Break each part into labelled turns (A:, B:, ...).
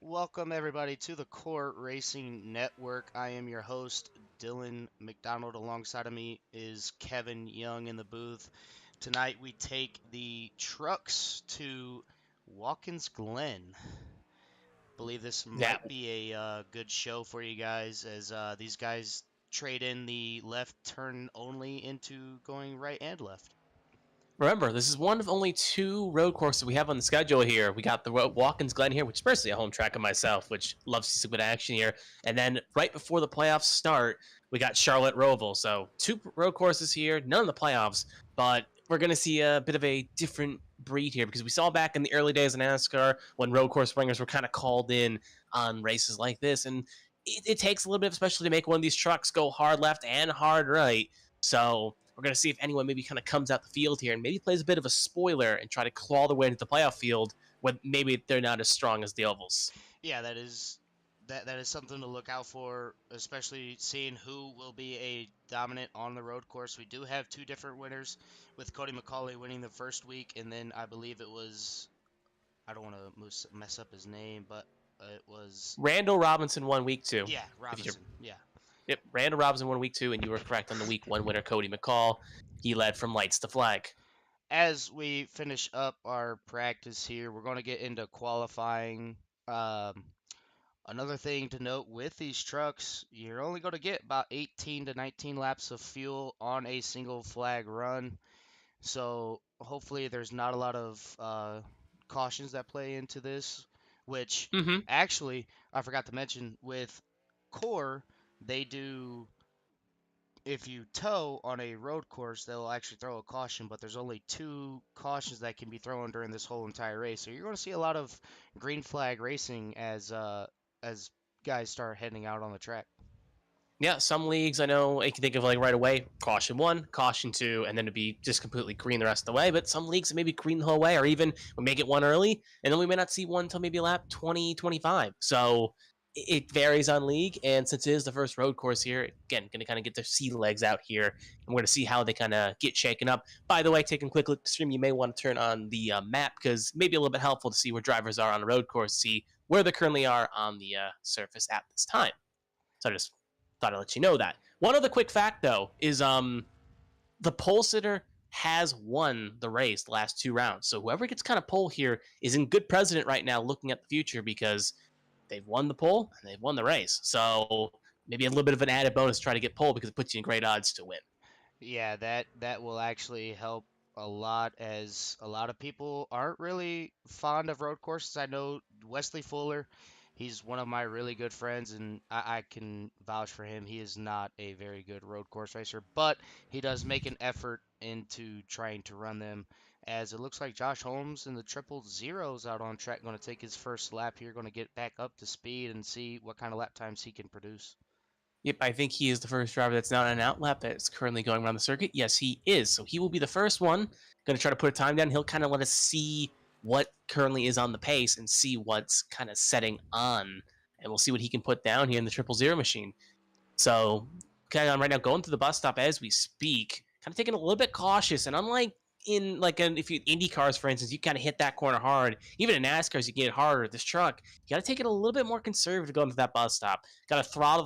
A: Welcome, everybody, to the Court Racing Network. I am your host, Dylan McDonald. Alongside of me is Kevin Young in the booth. Tonight, we take the trucks to Watkins Glen. Believe this
B: Yeah,
A: might be a good show for you guys as these guys trade in the left turn only into going right and left.
B: remember, this is one of only two road courses we have on the schedule here. We got the Watkins Glen here, which is personally a home track of myself, which loves to see some good action here. And then right before the playoffs start, we got Charlotte Roval. So two road courses here, none of the playoffs, but we're going to see a bit of a different breed here because we saw back in the early days of NASCAR when road course ringers were kind of called in on races like this. And it takes a little bit of special to make one of these trucks go hard left and hard right. So we're going to see if anyone maybe kind of comes out the field here and maybe plays a bit of a spoiler and try to claw their way into the playoff field when maybe they're not as strong as the ovals.
A: Yeah, that is something to look out for, especially seeing who will be a dominant on the road course. We do have two different winners, with Cody McCauley winning the first week, and then I believe it was, I don't want to mess up his name, but it was,
B: Randall Robinson won week two.
A: yeah,
B: If you're
A: Robinson. Yeah.
B: Yep, Randall Robinson won week two, and you were correct on the week one winner, Cody McCall. He led from lights to flag.
A: As we finish up our practice here, we're going to get into qualifying. Um, Another thing to note with these trucks, you're only going to get about 18 to 19 laps of fuel on a single flag run. So hopefully there's not a lot of cautions that play into this, which
B: Mm-hmm.
A: actually I forgot to mention with Core, they do, if you tow on a road course, they'll actually throw a caution, but there's only two cautions that can be thrown during this whole entire race. So you're going to see a lot of green flag racing as guys start heading out on the track.
B: Yeah, some leagues I know I can think of like right away, caution one, caution two, and then it'd be just completely green the rest of the way. But some leagues maybe green the whole way, or even we may get one early, and then we may not see one until maybe lap 20, 25. So it varies on league. And since it is the first road course here, again, going to kind of get their sea legs out here, and we're going to see how they kind of get shaken up. By the way, taking a quick look at the stream, you may want to turn on the map because maybe a little bit helpful to see where drivers are on a road course, see where they currently are on the surface at this time. So I just thought I'd let you know that. One other quick fact though is the pole sitter has won the race the last two rounds. So whoever gets kind of pole here is in good precedent right now looking at the future because they've won the pole and they've won the race. So maybe a little bit of an added bonus to try to get pole because it puts you in great odds to win.
A: Yeah, that will actually help a lot as a lot of people aren't really fond of road courses. I know Wesley Fuller, he's one of my really good friends, and I can vouch for him. He is not a very good road course racer, but he does make an effort into trying to run them. As it looks like Josh Holmes in the triple zeros out on track, going to take his first lap here, going to get back up to speed and see what kind of lap times he can produce.
B: Yep, I think he is the first driver that's not on an outlap that's currently going around the circuit. Yes, he is. So he will be the first one. Going to try to put a time down. He'll kind of let us see what currently is on the pace and see what's kind of setting on. And we'll see what he can put down here in the triple zero machine. So, kind of right now going through the bus stop as we speak, kind of taking a little bit cautious. And unlike in like if you Indy cars, for instance, you kind of hit that corner hard. Even in NASCARs, you get it harder. This truck, you got to take it a little bit more conservative going to that bus stop. Got to throttle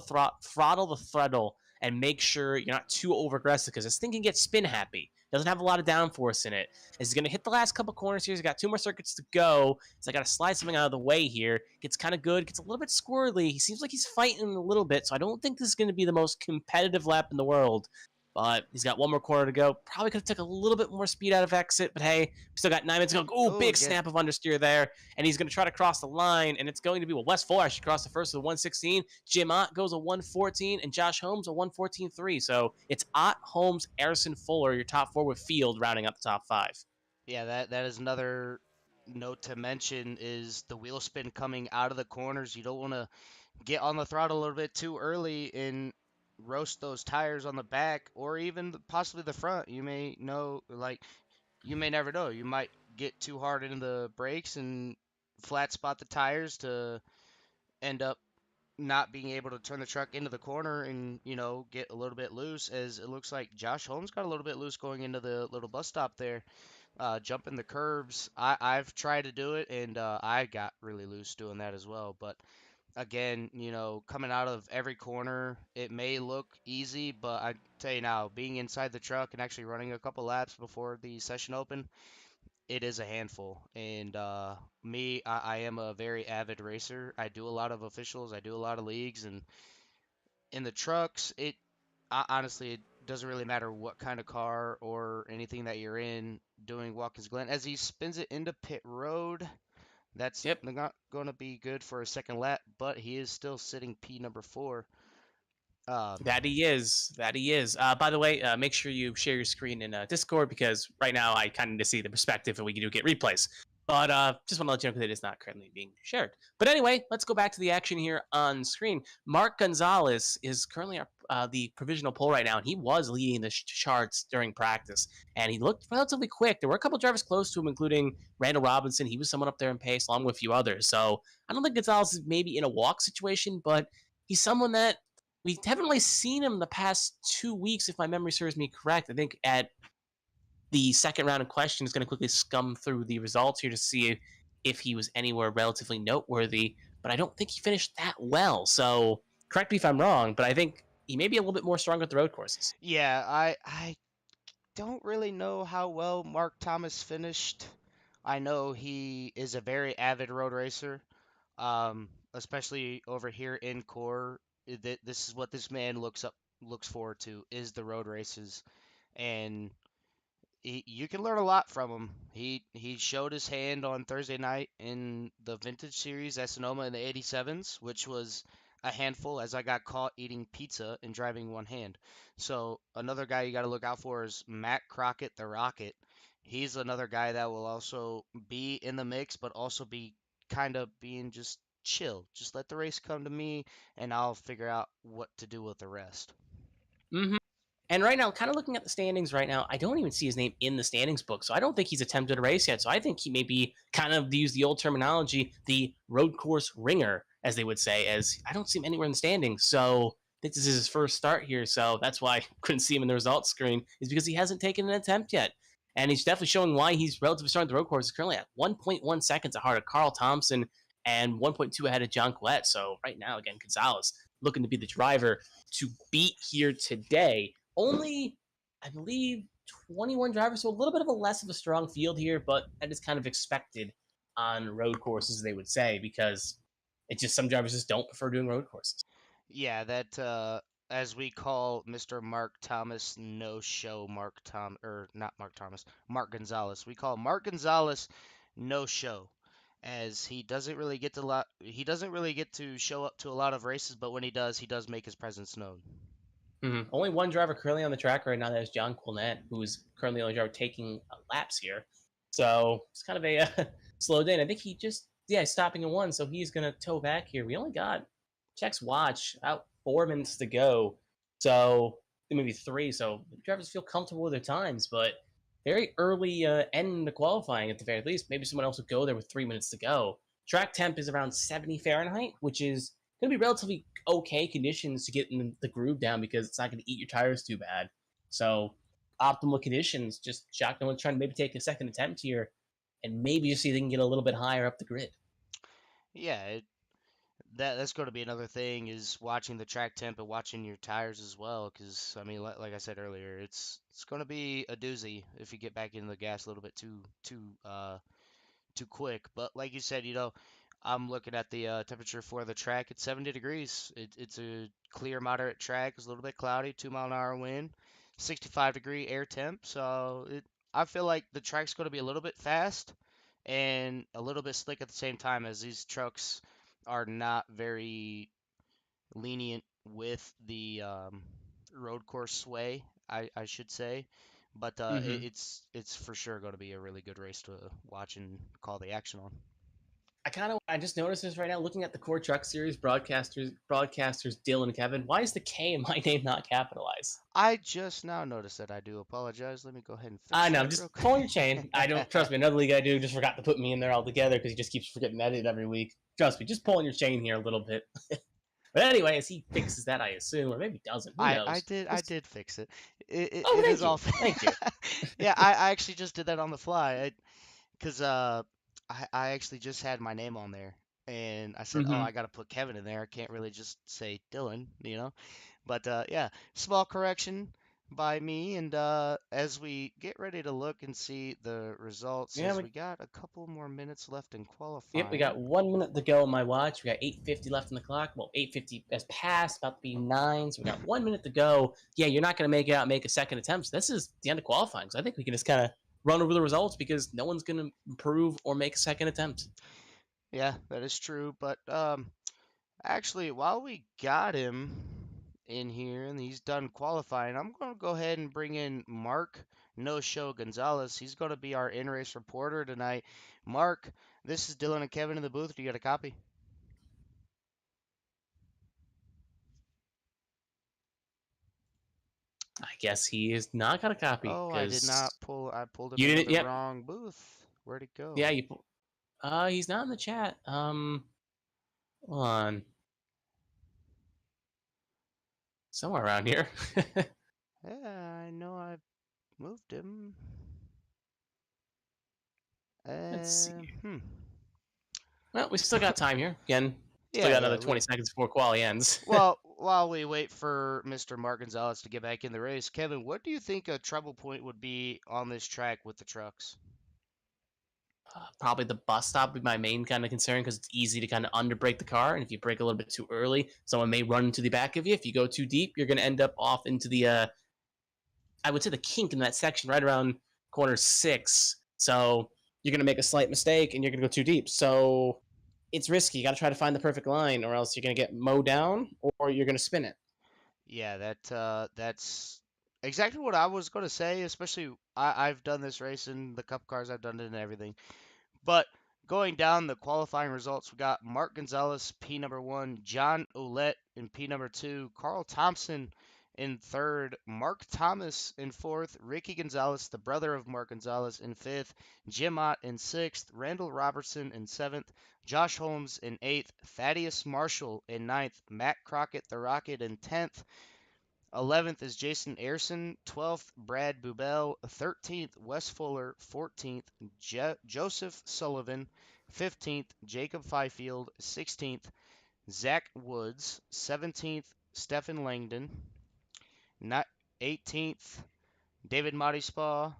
B: the throttle and make sure you're not too over aggressive because this thing can get spin happy. Doesn't have a lot of downforce in it. As he's going to hit the last couple corners here, he's got two more circuits to go. So I got to slide something out of the way here. Gets kind of good. Gets a little bit squirrely. He seems like he's fighting a little bit. So I don't think this is going to be the most competitive lap in the world. But he's got one more corner to go. Probably could have took a little bit more speed out of exit, but hey, still got 9 minutes to go. Oh,
A: Oh,
B: big
A: get
B: snap of understeer there. And he's going to try to cross the line, and it's going to be, well, Wes Fuller actually crossed the first of the 116. Jim Ott goes a 114, and Josh Holmes a 114.3. So it's Ott, Holmes, Harrison, Fuller, your top four with Field rounding up the top five.
A: Yeah, that is another note to mention is the wheel spin coming out of the corners. You don't want to get on the throttle a little bit too early and roast those tires on the back or even possibly the front. You may know, like, you may never know. You might get too hard into the brakes and flat spot the tires to end up not being able to turn the truck into the corner and, get a little bit loose as it looks like Josh Holmes got a little bit loose going into the little bus stop there. jumping the curbs. I've tried to do it, and I got really loose doing that as well. But again, coming out of every corner, it may look easy, but I tell you now, being inside the truck and actually running a couple laps before the session open, it is a handful. And I am a very avid racer. I do a lot of officials, I do a lot of leagues, and in the trucks, honestly, it doesn't really matter what kind of car or anything that you're in doing Watkins Glen. As he spins it into pit road, that's
B: Yep.
A: not going to be good for a second lap, but he is still sitting P number four. Um,
B: That he is. That he is. By the way, make sure you share your screen in Discord because right now I kind of need to see the perspective and we do get replays. But just want to let you know that it is not currently being shared. But anyway, let's go back to the action here on screen. Mark Gonzalez is currently the provisional pole right now, and he was leading the charts during practice, and he looked relatively quick. There were a couple drivers close to him, including Randall Robinson. He was someone up there in pace, along with a few others. So I don't think Gonzalez is maybe in a walk situation, but he's someone that we haven't really seen him the past 2 weeks, if my memory serves me correct. I think at the second round of questions, going to quickly scum through the results here to see if he was anywhere relatively noteworthy. But I don't think he finished that well. So correct me if I'm wrong, but I think he may be a little bit more strong at the road courses.
A: yeah, I don't really know how well Mark Thomas finished. I know he is a very avid road racer, especially over here in core. This is what this man looks forward to is the road races, and you can learn a lot from him. He showed his hand on Thursday night in the Vintage Series at Sonoma in the 87s, which was a handful as I got caught eating pizza and driving one hand. So another guy you got to look out for is Matt Crockett, the Rocket. He's another guy that will also be in the mix, but also be kind of being just chill. Just let the race come to me, and I'll figure out what to do with the rest.
B: Mm-hmm. And right now, kind of looking at the standings right now, I don't even see his name in the standings book. So I don't think he's attempted a race yet. So I think he may be kind of, to use the old terminology, the road course ringer, as they would say, as I don't see him anywhere in the standings. So this is his first start here. So that's why I couldn't see him in the results screen, is because he hasn't taken an attempt yet. And he's definitely showing why he's relatively strong at the road course. He's currently at 1.1 seconds ahead of Carl Thompson and 1.2 ahead of John Quet. So right now, again, Gonzalez looking to be the driver to beat here today. Only, I believe, 21 drivers, so a little bit of a less of a strong field here, but that is kind of expected on road courses, they would say, because it's just some drivers just don't prefer doing road courses.
A: Yeah, that as we call Mr. Mark Thomas no show Mark Tom or not Mark Thomas, Mark Gonzalez. We call Mark Gonzalez no show as he doesn't really get to show up to a lot of races, but when he does make his presence known.
B: Only one driver currently on the track right now. That is John Quilnet, who's currently the only driver taking laps here. So it's kind of a slow day. And I think he just, yeah, stopping in one. So he's going to tow back here. We only got, checks watch, about 4 minutes to go. So maybe three. So the drivers feel comfortable with their times, but very early end to qualifying at the very least. Maybe someone else would go there with 3 minutes to go. Track temp is around 70 Fahrenheit, which is going to be relatively okay conditions to get in the groove down because it's not going to eat your tires too bad. So optimal conditions. Just shotgun trying to maybe take a second attempt here and maybe just see if they can get a little bit higher up the grid.
A: Yeah, that's going to be another thing is watching the track temp and watching your tires as well. Because I mean, like I said earlier, it's going to be a doozy if you get back in the gas a little bit too quick. But like you said, I'm looking at the temperature for the track. It's 70 degrees. It's a clear, moderate track. It's a little bit cloudy, 2 mile an hour wind, 65-degree air temp. So I feel like the track's going to be a little bit fast and a little bit slick at the same time, as these trucks are not very lenient with the road course sway, I should say. But
B: Mm-hmm.
A: it's for sure going to be a really good race to watch and call the action on.
B: I just noticed this right now looking at the Core Truck Series broadcasters Dylan and Kevin. Why is the K in my name not capitalized?
A: I just now noticed that. I do apologize. Let me go ahead and
B: I
A: fix
B: know,
A: that real
B: just pulling your
A: quick.
B: chain. I don't trust me. Another league I do just forgot to put me in there altogether because he just keeps forgetting to edit every week. Trust me, just pulling your chain here a little bit. But anyway, as he fixes that, I assume, or maybe doesn't. Who
A: I
B: knows?
A: did I did fix it.
B: Oh,
A: It is
B: thank
A: all.
B: you, thank you.
A: Yeah, I actually just did that on the fly. Because I actually just had my name on there, and I said, oh,
B: Hmm.
A: I got to put Kevin in there. I can't really just say Dylan, you know. But yeah, small correction by me. And as we get ready to look and see the results,
B: Yeah,
A: as
B: we
A: we got a couple more minutes left in
B: Yep, we
A: qualifying.
B: got 1 minute to go on my watch. We got 8:50 left on the clock. Well, 8:50 has passed, about to be 9, so we got 1 minute to go. Yeah, you're not going to make it out, make a second attempt. So this is the end of qualifying. So I think we can just kind of run over the results because no one's going to improve or make a second attempt.
A: Yeah, that is true. But actually, while we got him in here and he's done qualifying, I'm going to go ahead and bring in Mark No Show Gonzalez. He's going to be our in race reporter tonight. Mark, this is Dylan and Kevin in the booth. Do you got a copy?
B: I guess he is not got a copy
A: Oh, I did not
B: because
A: pull. I pulled him
B: you
A: into
B: didn't.
A: the
B: Yep.
A: wrong booth. Where'd it
B: Yeah,
A: go?
B: you. He's not in the chat. Hold on, somewhere around here.
A: Yeah, I know I moved him.
B: Let's see.
A: Hmm.
B: Well, we still got time here. Again, still
A: Yeah,
B: got
A: yeah.
B: another 20 seconds before quali ends.
A: Well, while we wait for Mr. Mark Gonzalez to get back in the race, Kevin, what do you think a trouble point would be on this track with the trucks?
B: Probably the bus stop would be my main kind of concern because it's easy to kind of underbrake the car, and if you brake a little bit too early, someone may run into the back of you. If you go too deep, you're going to end up off into the I would say the kink in that section right around corner 6. So you're going to make a slight mistake and you're going to go too deep. So it's risky. You got to try to find the perfect line, or else you're going to get mowed down, or you're going to spin it.
A: Yeah, that's exactly what I was going to say. Especially I've done this race in the Cup cars. I've done it in everything. But going down the qualifying results, we got Mark Gonzalez, P number one, John Ouellette in P number two, Carl Thompson in third, Mark Thomas in fourth, Ricky Gonzalez, the brother of Mark Gonzalez, in fifth, Jim Ott in sixth, Randall Robertson in seventh, Josh Holmes in eighth, Thaddeus Marshall in ninth, Matt Crockett the Rocket in 10th, 11th is Jason Ayerson. 12th, Brad Bubel. 13th, Wes Fuller. 14th, Joseph Sullivan. 15th, Jacob Fifield. 16th, Zach Woods. 17th, Stephen Langdon. 18th, David Motispaw.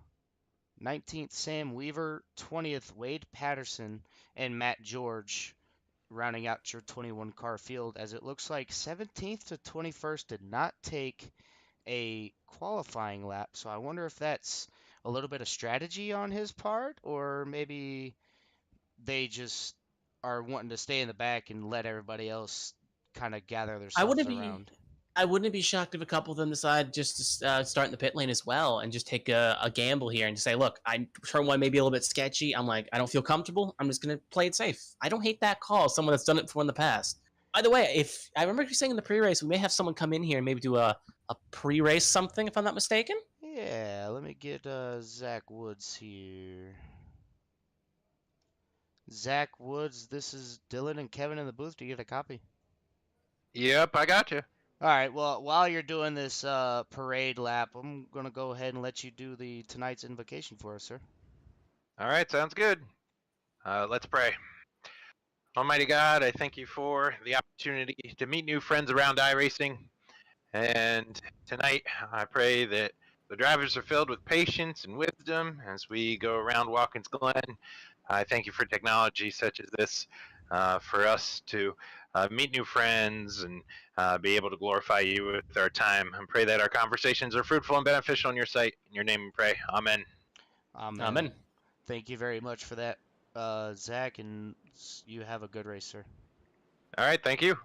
A: 19th, Sam Weaver. 20th, Wade Patterson. And Matt George rounding out your 21 car field, as it looks like 17th to 21st did not take a qualifying lap. So I wonder if that's a little bit of strategy on his part, or maybe they just are wanting to stay in the back and let everybody else kind of gather
B: I
A: themselves
B: wouldn't be
A: around.
B: I wouldn't be shocked if a couple of them decide just to start in the pit lane as well and just take a gamble here and just say, look, turn one may be a little bit sketchy. I'm like, I don't feel comfortable. I'm just going to play it safe. I don't hate that call. Someone that's done it before in the past. By the way, if I remember you saying in the pre-race, we may have someone come in here and maybe do a pre-race something, if I'm not mistaken.
A: Yeah, let me get Zach Woods here. Zach Woods, this is Dylan and Kevin in the booth. Do you get a copy?
C: Yep, I got you.
A: All right. Well, while you're doing this parade lap, I'm gonna go ahead and let you do the tonight's invocation for us, sir.
C: All right, sounds good. Let's pray. Almighty God, I thank you for the opportunity to meet new friends around iRacing. And tonight, I pray that the drivers are filled with patience and wisdom as we go around Watkins Glen. I thank you for technology such as this for us to meet new friends and be able to glorify you with our time. And pray that our conversations are fruitful and beneficial in your sight. In your name we pray. Amen.
A: Amen.
B: Amen.
A: Thank you very much for that, Zach, and you have a good race, sir.
C: All right, thank you.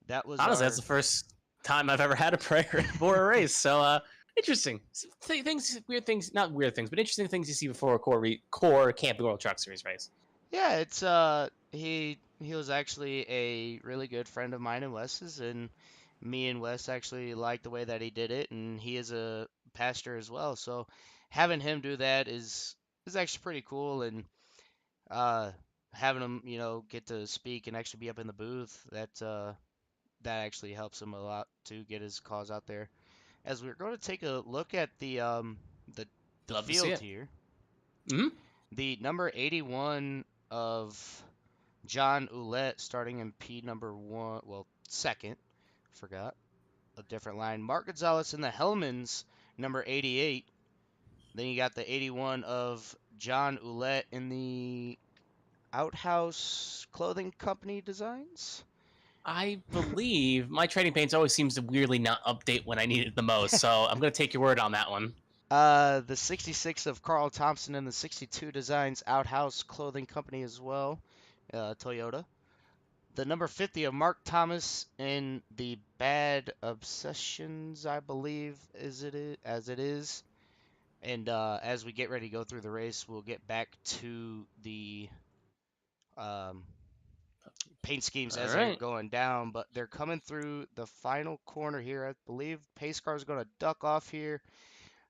A: That was
B: Honestly, that's
A: our.
B: the first time I've ever had a prayer for a race. So, interesting. Things, weird things, not weird things, but interesting things you see before a core Camping World Truck Series race.
A: Yeah, it's he was actually a really good friend of mine and Wes's, and me and Wes actually liked the way that he did it, and he is a pastor as well, so having him do that is actually pretty cool, and uh having him, get to speak and actually be up in the booth, that that actually helps him a lot to get his cause out there. As we're going to take a look at the the
B: Love to see
A: field
B: it.
A: here,
B: Hmm.
A: the number 81 of John Ouellette starting in P number one, well, second, forgot a different line. Mark Gonzalez in the Hellmans, number 88. Then you got the 81 of John Ouellette in the Outhouse Clothing Company Designs.
B: I believe my trading paints always seems to weirdly not update when I need it the most, so I'm gonna take your word on that one.
A: The 66 of Carl Thompson and the 62 Designs Outhouse Clothing Company as well, Toyota. The number 50 of Mark Thomas in the Bad Obsessions, I believe, as it is. And as we get ready to go through the race, we'll get back to the um, paint schemes
B: All
A: as they're
B: right.
A: going down. But they're coming through the final corner here. I believe pace car is going to duck off here.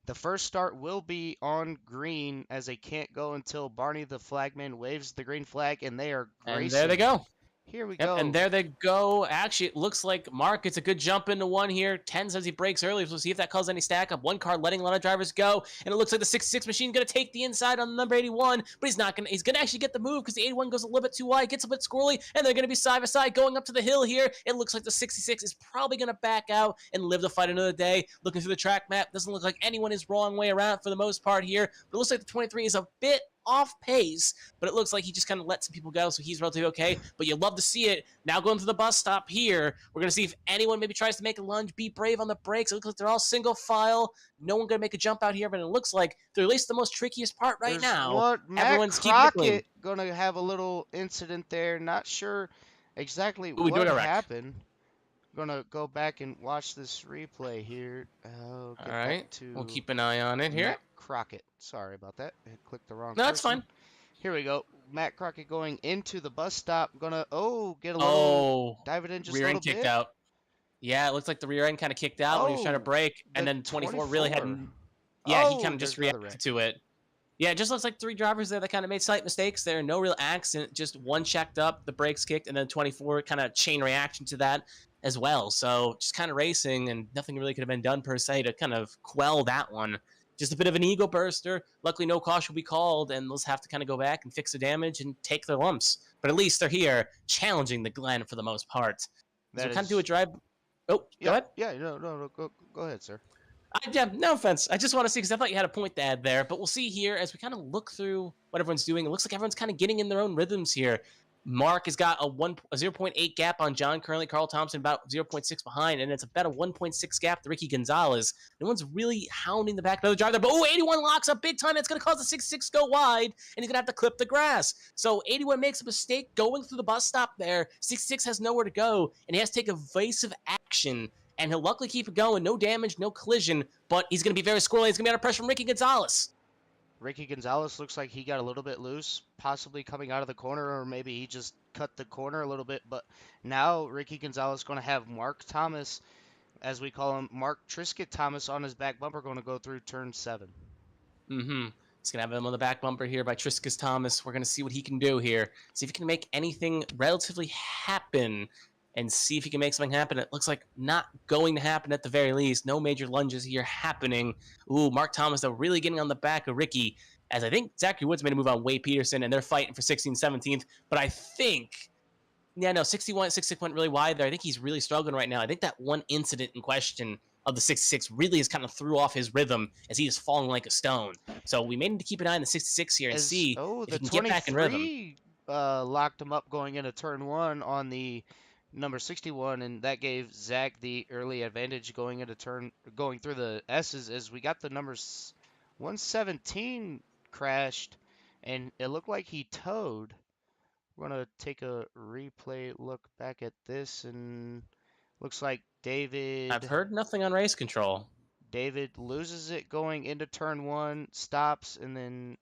A: The first start will be on green as they can't go until Barney the flagman waves the green flag, and they are
B: And there they
A: racing.
B: go.
A: Here we
B: Yep, and
A: go.
B: there they go. Actually, it looks like Mark gets a good jump into one here. 10 says he breaks early. So we'll see if that causes any stack up. One car letting a lot of drivers go. And it looks like the 66 machine going to take the inside on the number 81. But he's not going to. He's going to actually get the move because the 81 goes a little bit too wide, gets a bit squirrely. And they're going to be side by side going up to the hill here. It looks like the 66 is probably going to back out and live to fight another day. Looking through the track map, doesn't look like anyone is wrong way around for the most part here. But it looks like the 23 is a bit off pace, but it looks like he just kind of let some people go, so he's relatively okay. But you love to see it. Now going to the bus stop here, we're going to see if anyone maybe tries to make a lunge. Be brave on the brakes. It looks like they're all single file. No one going to make a jump out here, but it looks like they're at least the most trickiest part right
A: There's
B: now.
A: one. Matt
B: Everyone's keeping it clean.
A: Crockett going to have a little incident there. Not sure exactly
B: Ooh, we do
A: what
B: it a wreck.
A: happened. Gonna go back and watch this replay here. I'll
B: All
A: get back
B: right,
A: to
B: we'll keep an eye on it here.
A: Matt Crockett. Sorry about that. I clicked the wrong
B: No, that's
A: person.
B: fine.
A: Here we go. Matt Crockett going into the bus stop. Gonna get a little
B: Oh,
A: dive it in just a
B: rear
A: little
B: end kicked
A: bit.
B: out. Yeah, it looks like the rear end kind of kicked out when he was trying to
A: Oh,
B: brake, and
A: the
B: then 24 really
A: 24.
B: hadn't. Yeah, he kind
A: Oh,
B: of just
A: there's another
B: reacted
A: wreck.
B: to it. Yeah, it just looks like 3 drivers there that kind of made slight mistakes there. No real accident, just one checked up, the brakes kicked, and then 24 kind of chain reaction to that as well. So just kind of racing, and nothing really could have been done per se to kind of quell that one. Just a bit of an ego burster. Luckily, no caution will be called, and they'll have to kind of go back and fix the damage and take their lumps. But at least they're here, challenging the Glen for the most part. So
A: That
B: we'll kind of do a
A: is.
B: drive. Oh, go ahead.
A: Yeah. No. Go ahead, sir.
B: Yeah, no offense. I just want to see because I thought you had a point to add there, but we'll see here as we kind of look through what everyone's doing. It looks like everyone's kind of getting in their own rhythms here. Mark has got a 0.8 gap on John currently. Carl Thompson about 0.6 behind, and it's about a 1.6 gap to Ricky Gonzalez. No one's really hounding the back of the driver there, but 81 locks up big time. It's going to cause the 66 go wide, and he's going to have to clip the grass. So 81 makes a mistake going through the bus stop there. 66 has nowhere to go, and he has to take evasive action. And he'll luckily keep it going. No damage, no collision, but he's going to be very squirrely. He's going to be under pressure from Ricky Gonzalez.
A: Ricky Gonzalez looks like he got a little bit loose, possibly coming out of the corner, or maybe he just cut the corner a little bit. But now Ricky Gonzalez is going to have Mark Thomas, as we call him, Mark Trisket Thomas, on his back bumper, going to go through turn 7.
B: Mm-hmm. He's going to have him on the back bumper here by Triscus Thomas. We're going to see what he can do here. See if he can make anything relatively happen and see if he can make something happen. It looks like not going to happen at the very least. No major lunges here happening. Ooh, Mark Thomas, though, really getting on the back of Ricky, as I think Zachary Woods made a move on Wade Peterson, and they're fighting for 16th, 17th. But I think, 66 went really wide there. I think he's really struggling right now. I think that one incident in question of the 66 really has kind of threw off his rhythm as he is falling like a stone. So we may need to keep an eye on the 66 here and see if
A: the
B: he can get back in rhythm.
A: 23 locked him up going into turn 1 on the number 61, and that gave Zach the early advantage going through the S's, as we got the numbers 117 crashed, and it looked like he towed. We're gonna take a replay look back at this, and looks like
B: I've heard nothing on race control.
A: David loses it going into turn 1, stops, and then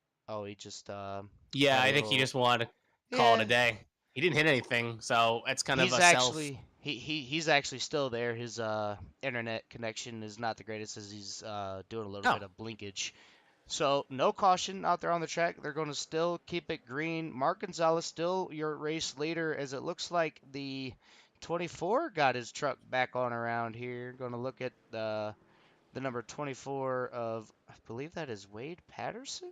A: he just
B: Yeah,
A: had a
B: I think he
A: little.
B: just wanted to call it a day. He didn't hit anything, so it's kind of
A: He's
B: a self.
A: actually he's actually still there. His internet connection is not the greatest, as he's doing a little
B: Oh,
A: bit of blinkage. So no caution out there on the track. They're going to still keep it green. Mark Gonzalez still your race leader, as it looks like the 24 got his truck back on around here. Going to look at the number 24 of, I believe that is Wade Patterson.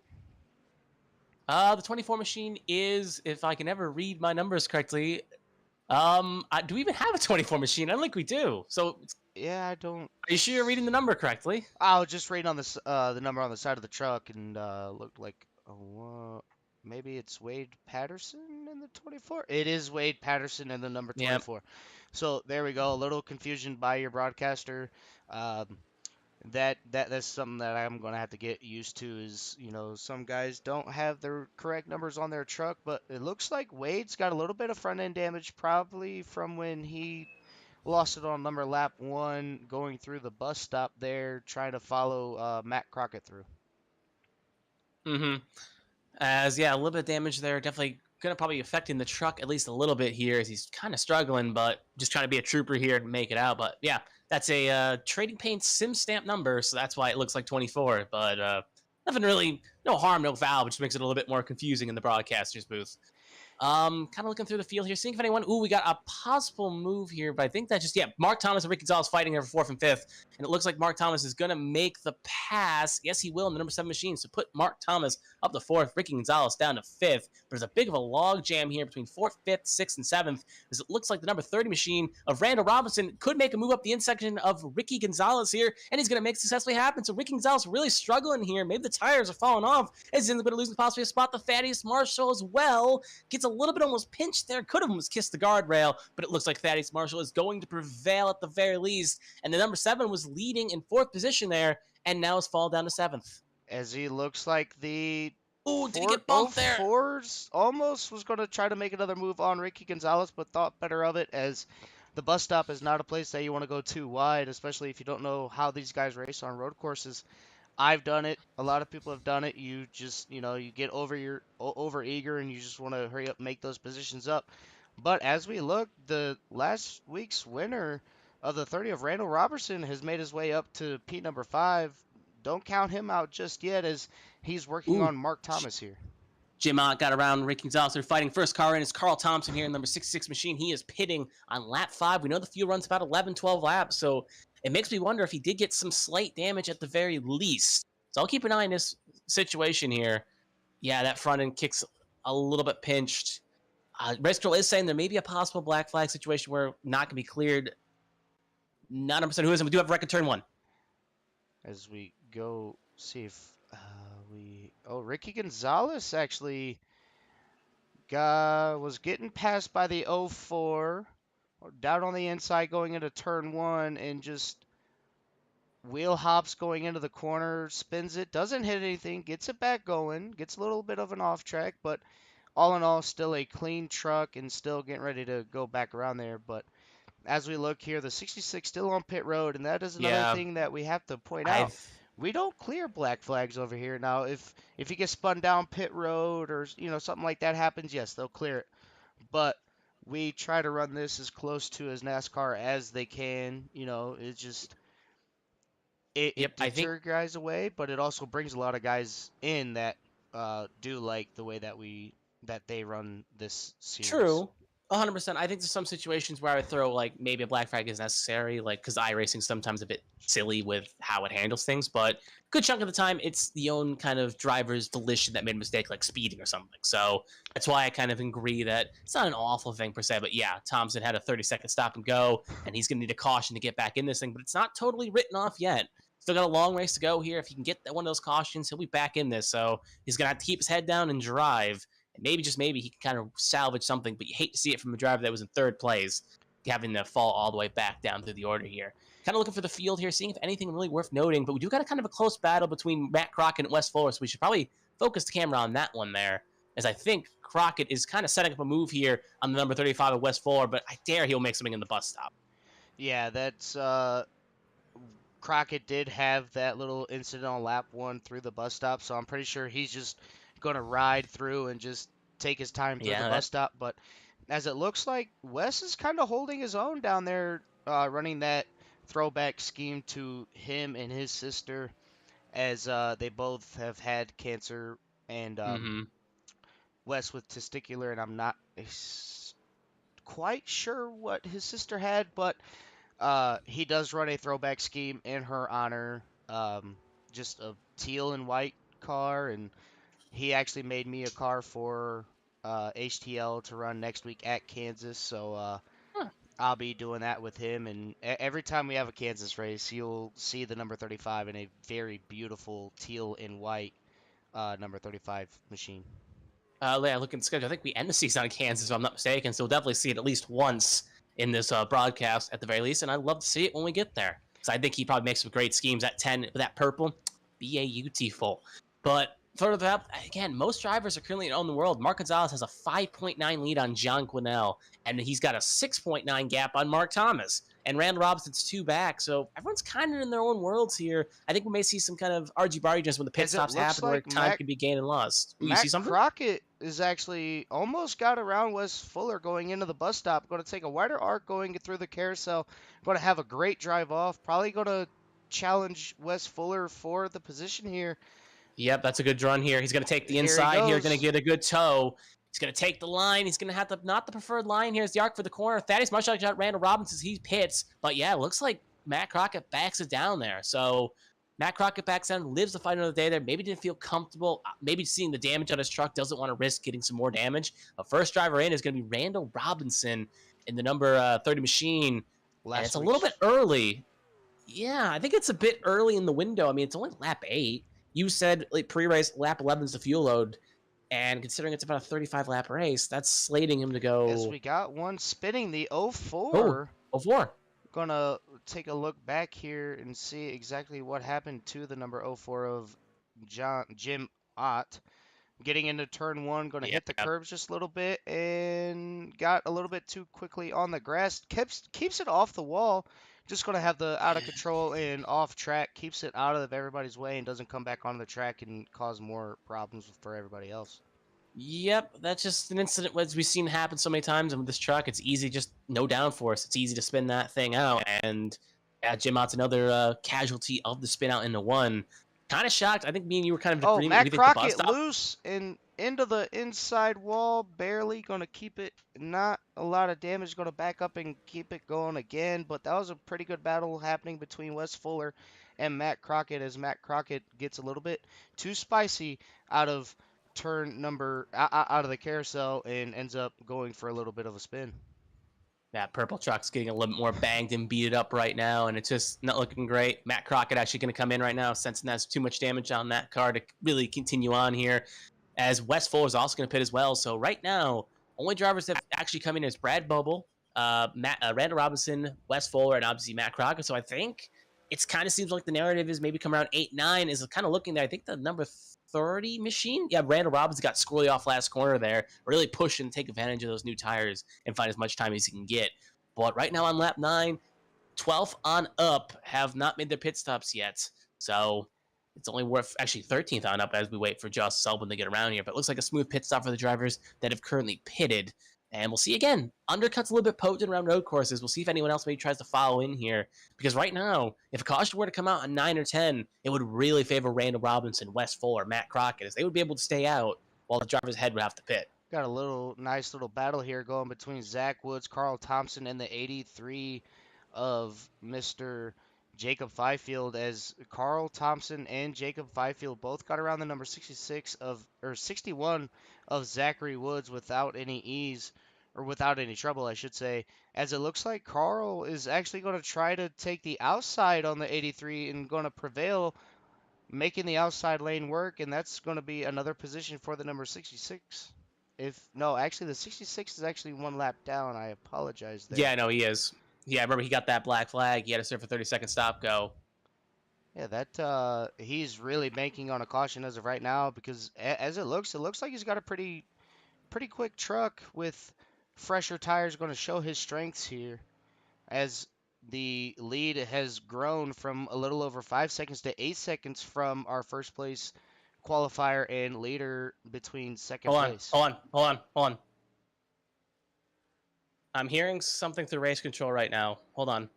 B: The 24 machine is, if I can ever read my numbers correctly, do we even have a 24 machine? I don't think we do. So,
A: Yeah, I don't.
B: are you sure you're reading the number correctly?
A: I was just reading on the number on the side of the truck and looked like maybe it's Wade Patterson in the 24. It is Wade Patterson in the number
B: Yeah.
A: 24. So there we go. A little confusion by your broadcaster. Um, that's something that I'm gonna have to get used to. Is some guys don't have the correct numbers on their truck, but it looks like Wade's got a little bit of front end damage, probably from when he lost it on number lap one, going through the bus stop there, trying to follow Matt Crockett through.
B: Mm-hmm. As yeah, a little bit of damage there. Definitely gonna probably affecting the truck at least a little bit here as he's kind of struggling, but just trying to be a trooper here and make it out. But yeah, that's a trading paint sim stamp number, so that's why it looks like 24. But nothing really, no harm, no foul, which makes it a little bit more confusing in the broadcaster's booth. Kind of looking through the field here, seeing if anyone. Ooh, we got a possible move here, but I think that just Mark Thomas and Rick Gonzalez fighting over fourth and fifth, and it looks like Mark Thomas is gonna make the pass. Yes, he will in the number 7 machine. So put Mark Thomas up to fourth, Ricky Gonzalez down to fifth. But there's a big of a log jam here between fourth, fifth, sixth, and seventh, as it looks like the number 30 machine of Randall Robinson could make a move up the intersection of Ricky Gonzalez here, and he's gonna make successfully happen. So Ricky Gonzalez really struggling here. Maybe the tires are falling off, as he's going to lose possibly a spot. The Thaddeus Marshall as well gets a little bit almost pinched there. Could have almost kissed the guardrail, but it looks like Thaddeus Marshall is going to prevail at the very least. And the number 7 was leading in fourth position there, and now has fallen down to seventh.
A: As he looks like the
B: Ooh, did he get bumped there?
A: Fours almost was going to try to make another move on Ricky Gonzalez, but thought better of it, as the bus stop is not a place that you want to go too wide, especially if you don't know how these guys race on road courses. I've done it. A lot of people have done it. You just, you get over eager and you just want to hurry up and make those positions up. But as we look, the last week's winner of the 30 of Randall Robertson has made his way up to P number 5. Don't count him out just yet, as he's working
B: Ooh,
A: on Mark Thomas here.
B: Jim Ott got around Ricky Gonzalez. They're fighting first car in is Carl Thompson here in number 66 machine. He is pitting on lap 5. We know the fuel runs about 11, 12 laps, so it makes me wonder if he did get some slight damage at the very least. So I'll keep an eye on this situation here. Yeah, that front end kicks a little bit pinched. Race Control is saying there may be a possible black flag situation where not going to be cleared. Not 100% who is, and we do have record turn 1.
A: As we go see if Ricky Gonzalez actually was getting passed by the 04 down on the inside going into turn 1 and just wheel hops going into the corner, spins it, doesn't hit anything, gets it back going, gets a little bit of an off track, but all in all, still a clean truck and still getting ready to go back around there. But as we look here, the 66 still on pit road, and that is another thing that we have to point out. We don't clear black flags over here. Now, if you get spun down pit road or something like that happens, yes, they'll clear it. But we try to run this as close to as NASCAR as they can. It's just it deter guys away, but it also brings a lot of guys in that do like the way that they run this series.
B: True. 100%. I think there's some situations where I would throw like maybe a black flag is necessary, like because iRacing sometimes a bit silly with how it handles things, but good chunk of the time it's the own kind of driver's volition that made a mistake, like speeding or something. So that's why I kind of agree that it's not an awful thing per se, but yeah, Thompson had a 30-second stop and go, and he's gonna need a caution to get back in this thing, but it's not totally written off yet. Still got a long race to go here. If he can get one of those cautions, he'll be back in this. So he's gonna have to keep his head down and drive. And maybe, just maybe, he can kind of salvage something, but you hate to see it from a driver that was in third place, having to fall all the way back down through the order here. Kind of looking for the field here, seeing if anything really worth noting, but we do got a kind of a close battle between Matt Crockett and Wes Fuller, so we should probably focus the camera on that one there, as I think Crockett is kind of setting up a move here on the number 35 of Wes Fuller, but I dare he'll make something in the bus stop.
A: Yeah, that's Crockett did have that little incident on lap 1 through the bus stop, so I'm pretty sure he's just going to ride through and just take his time through the bus stop. But as it looks like, Wes is kind of holding his own down there, running that throwback scheme to him and his sister, as they both have had cancer, and Wes with testicular, and I'm not quite sure what his sister had, but he does run a throwback scheme in her honor. Just a teal and white car, and he actually made me a car for HTL to run next week at Kansas. So
B: Huh.
A: I'll be doing that with him. And every time we have a Kansas race, you'll see the number 35 in a very beautiful teal and white number 35 machine.
B: Yeah, looking at the schedule, I think we end the season on Kansas, if I'm not mistaken. So we'll definitely see it at least once in this broadcast at the very least. And I'd love to see it when we get there. Because I think he probably makes some great schemes at 10 with that purple. Beautiful. But further up, again, most drivers are currently on the world. Mark Gonzalez has a 5.9 lead on John Quinnell, and he's got a 6.9 gap on Mark Thomas. And Randall Robinson's 2 back, so everyone's kind of in their own worlds here. I think we may see some kind of argy-bargy just when the pit
A: As it
B: stops
A: looks
B: happen where
A: like
B: time can be gained and lost. Ooh, you see
A: Matt
B: something?
A: Crockett is actually almost got around Wes Fuller going into the bus stop. Going to take a wider arc going through the carousel. Going to have a great drive off. Probably going to challenge Wes Fuller for the position here.
B: Yep, that's a good run here. He's going to take the
A: Here he
B: inside here, going to
A: goes.
B: get a good toe. He's going to take the line. He's going to have to, not the preferred line. Here's the arc for the corner. Thaddeus Marshall got Randall Robinson. He pits. But yeah, it looks like Matt Crockett backs it down there. So Matt Crockett backs down, lives the fight another day there. Maybe didn't feel comfortable. Maybe seeing the damage on his truck, doesn't want to risk getting some more damage. A first driver in is going to be Randall Robinson in the number 30 machine. And it's a little bit early. Yeah, I think it's a bit early in the window. I mean, it's only lap 8. You said like pre-race lap 11 is the fuel load, and considering it's about a 35 lap race, that's slating him to
A: As
B: go.
A: we got one spinning the
B: Oh,
A: 04.
B: 04.
A: Gonna take a look back here and see exactly what happened to the number 04 of Jim Ott. Getting into turn 1, going to
B: Yeah,
A: hit the curbs just a little bit and got a little bit too quickly on the grass. Keeps it off the wall. Just going to have the out of control and off track. Keeps it out of everybody's way and doesn't come back onto the track and cause more problems for everybody else.
B: Yep, that's just an incident as we've seen happen so many times. And with this truck, it's easy, just no downforce. It's easy to spin that thing out. And yeah, Jim Ott's another casualty of the spin out into one. Kind of shocked. I think me and you were kind of
A: Oh,
B: agreeing. We
A: Matt
B: think the bus
A: Crockett
B: stop.
A: loose and into the inside wall, barely going to keep it. Not a lot of damage, going to back up and keep it going again. But that was a pretty good battle happening between Wes Fuller and Matt Crockett as Matt Crockett gets a little bit too spicy out of out of the carousel and ends up going for a little bit of a spin.
B: That purple truck's getting a little bit more banged and beat up right now, and it's just not looking great. Matt Crockett actually going to come in right now, sensing that's too much damage on that car to really continue on here. As Wes Fuller is also going to pit as well. So right now, only drivers that have actually come in is Brad Boble, Randall Robinson, Wes Fuller, and obviously Matt Crockett. So I think it's kind of seems like the narrative is maybe come around 8-9 is kind of looking there. I think the number 30 machine. Yeah, Randall Robinson got squirrely off last corner there, really push and take advantage of those new tires and find as much time as he can get. But right now on lap 9, 12th on up have not made their pit stops yet. So it's only worth actually 13th on up as we wait for Joss Sullivan to get around here. But it looks like a smooth pit stop for the drivers that have currently pitted. And we'll see again. Undercut's a little bit potent around road courses. We'll see if anyone else maybe tries to follow in here. Because right now, if a caution were to come out on 9 or 10, it would really favor Randall Robinson, Wes Fuller, Matt Crockett, as they would be able to stay out while the driver's head would have to pit.
A: Got a nice little battle here going between Zach Woods, Carl Thompson, and the 83 of Mr. Jacob Fifield, as Carl Thompson and Jacob Fifield both got around the number 61 of Zachary Woods without any ease, or without any trouble, I should say, as it looks like Carl is actually going to try to take the outside on the 83 and going to prevail, making the outside lane work, and that's going to be another position for the number 66. Actually, the 66 is actually one lap down. I apologize there.
B: Yeah, no, he is. Yeah, remember he got that black flag. He had to serve a 30-second stop go.
A: Yeah, that he's really banking on a caution as of right now because as it looks like he's got a pretty quick truck with fresher tires, going to show his strengths here as the lead has grown from a little over 5 seconds to 8 seconds from our first place qualifier and leader between second place.
B: Hold on. I'm hearing something through race control right now. Hold on.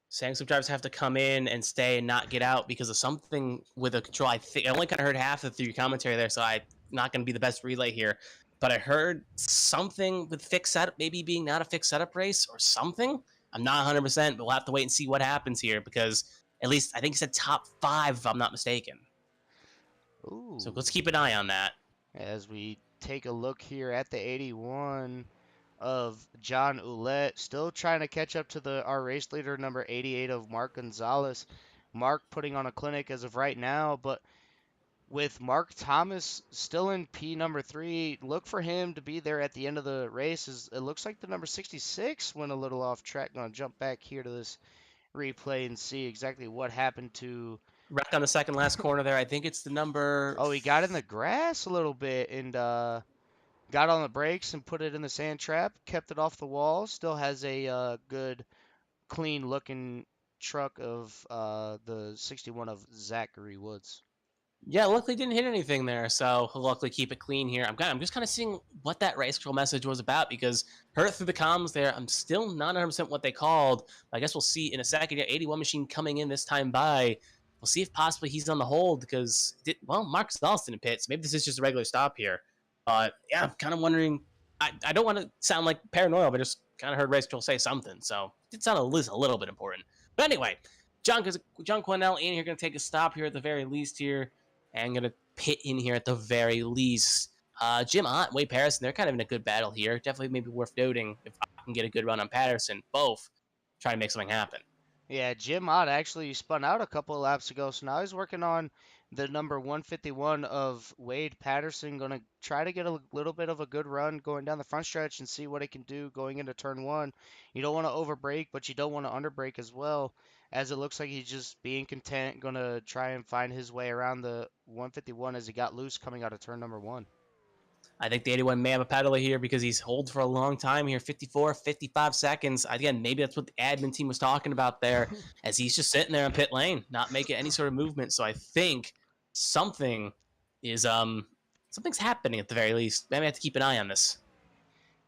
B: Saying some drivers have to come in and stay and not get out because of something with the control. I think I only kind of heard half of it through your commentary there, so I not going to be the best relay here. But I heard something with fixed setup, maybe being not a fixed setup race or something. I'm not 100%, but we'll have to wait and see what happens here because at least I think he said top 5, if I'm not mistaken. So let's
A: Ooh.
B: keep an eye on that.
A: As we take a look here at the 81 of John Ouellette, still trying to catch up to our race leader, number 88 of Mark Gonzalez. Mark putting on a clinic as of right now, but with Mark Thomas still in P number 3, look for him to be there at the end of the race. It looks like the number 66 went a little off track. Gonna jump back here to this replay and see exactly what happened to.
B: Wreck on the second last corner there. I think it's the number.
A: Oh, he got in the grass a little bit and got on the brakes and put it in the sand trap, kept it off the wall. Still has a good, clean looking truck of the 61 of Zachary Woods.
B: Yeah, luckily didn't hit anything there, so he'll luckily keep it clean here. I'm just kind of seeing what that race control message was about because heard through the comms there. I'm still not 100% what they called. I guess we'll see in a second. Yeah, 81 machine coming in this time by. We'll see if possibly he's on the hold because Mark Gonzalez didn't pit, so maybe this is just a regular stop here. But yeah, I'm kind of wondering. I don't want to sound like paranoid, but just kind of heard race control say something, so it sounded a little bit important. But anyway, John Quinnell in here going to take a stop here at the very least here. And going to pit in here at the very least. Jim Ott and Wade Patterson, they're kind of in a good battle here. Definitely maybe worth noting if I can get a good run on Patterson. Both trying to make something happen.
A: Yeah, Jim Ott actually spun out a couple of laps ago, so now he's working on the number 151 of Wade Patterson. Going to try to get a little bit of a good run going down the front stretch and see what he can do going into turn 1. You don't want to overbrake, but you don't want to underbrake as well, as it looks like he's just being content, going to try and find his way around the 151 as he got loose coming out of turn number 1.
B: I think the 81 may have a pedal here because he's hold for a long time here, 54, 55 seconds. Again, maybe that's what the admin team was talking about there, as he's just sitting there in pit lane, not making any sort of movement. So I think something is something's happening at the very least. Maybe I have to keep an eye on this.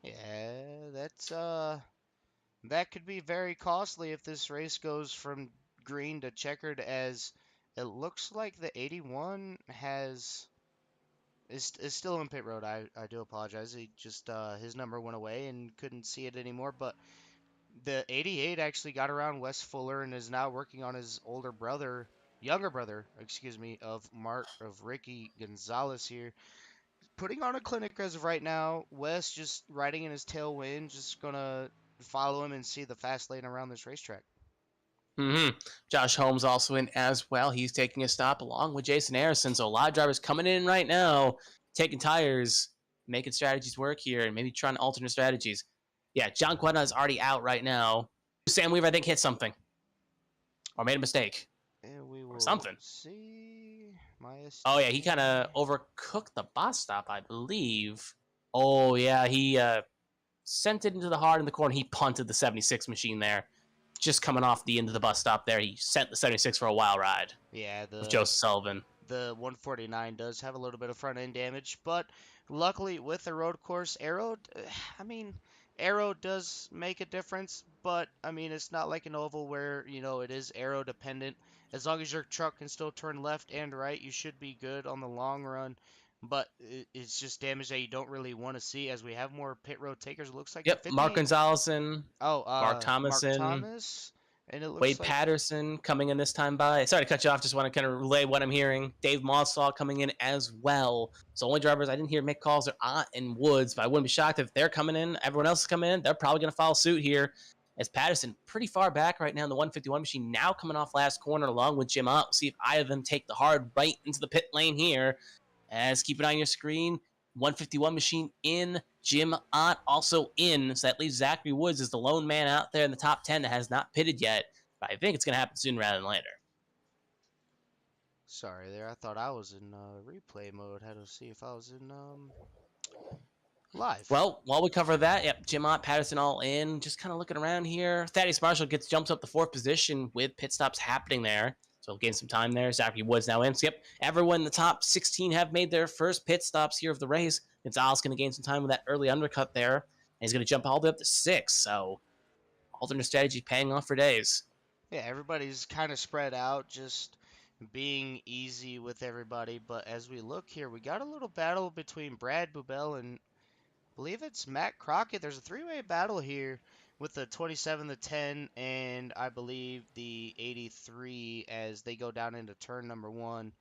A: Yeah, that could be very costly if this race goes from green to checkered, as it looks like the 81 is still in pit road. I do apologize. He just his number went away and couldn't see it anymore. But the 88 actually got around Wes Fuller and is now working on his younger brother, excuse me, of Ricky Gonzalez here. Putting on a clinic as of right now. Wes just riding in his tailwind, just gonna follow him and see the fast lane around this racetrack.
B: Josh Holmes also in as well. He's taking a stop along with Jason Harrison. So a lot of drivers coming in right now, taking tires, making strategies work here, and maybe trying alternate strategies. Yeah, John Quetta is already out right now. Sam Weaver, I think, hit something or made a mistake.
A: And we will
B: something.
A: See.
B: Oh yeah, he kind of overcooked the bus stop, I believe. Oh yeah, he sent it into the hard in the corner. He punted the 76 machine there. Just coming off the end of the bus stop there, he sent the 76 for a wild ride.
A: Yeah,
B: with Joseph Sullivan.
A: The 149 does have a little bit of front end damage, but luckily with the road course, aero does make a difference, but I mean it's not like an oval where it is aero dependent. As long as your truck can still turn left and right, you should be good on the long run. But it's just damage that you don't really want to see, as we have more pit road takers. It looks like
B: Yep, Mark Gonzalez and Mark Thomas,
A: and it looks
B: Wade
A: like
B: Patterson coming in this time by. Sorry to cut you off. Just want to kind of relay what I'm hearing. Dave Mossaw coming in as well. So only drivers I didn't hear make calls are Ott and Woods, but I wouldn't be shocked if they're coming in. Everyone else is coming in. They're probably going to follow suit here. As Patterson pretty far back right now in the 151 machine, now coming off last corner along with Jim Ott. We'll see if either of them take the hard right into the pit lane here. As keep an eye on your screen, 151 machine in, Jim Ott also in. So that leaves Zachary Woods as the lone man out there in the top 10 that has not pitted yet. But I think it's going to happen sooner rather than later.
A: Sorry there. I thought I was in replay mode. Had to see if I was in live.
B: Well, while we cover that, yep, Jim Ott, Patterson all in. Just kind of looking around here. Thaddeus Marshall jumps up to 4th position with pit stops happening there. So we'll gain some time there. Zachary Woods now in. So, yep, everyone in the top 16 have made their first pit stops here of the race. Gonzalez going to gain some time with that early undercut there. And he's going to jump all the way up to 6. So alternate strategy paying off for days.
A: Yeah, everybody's kind of spread out, just being easy with everybody. But as we look here, we got a little battle between Brad Bubel and I believe it's Matt Crockett. There's a three-way battle here with the 27, the 10, and I believe the 83 as they go down into turn number 1.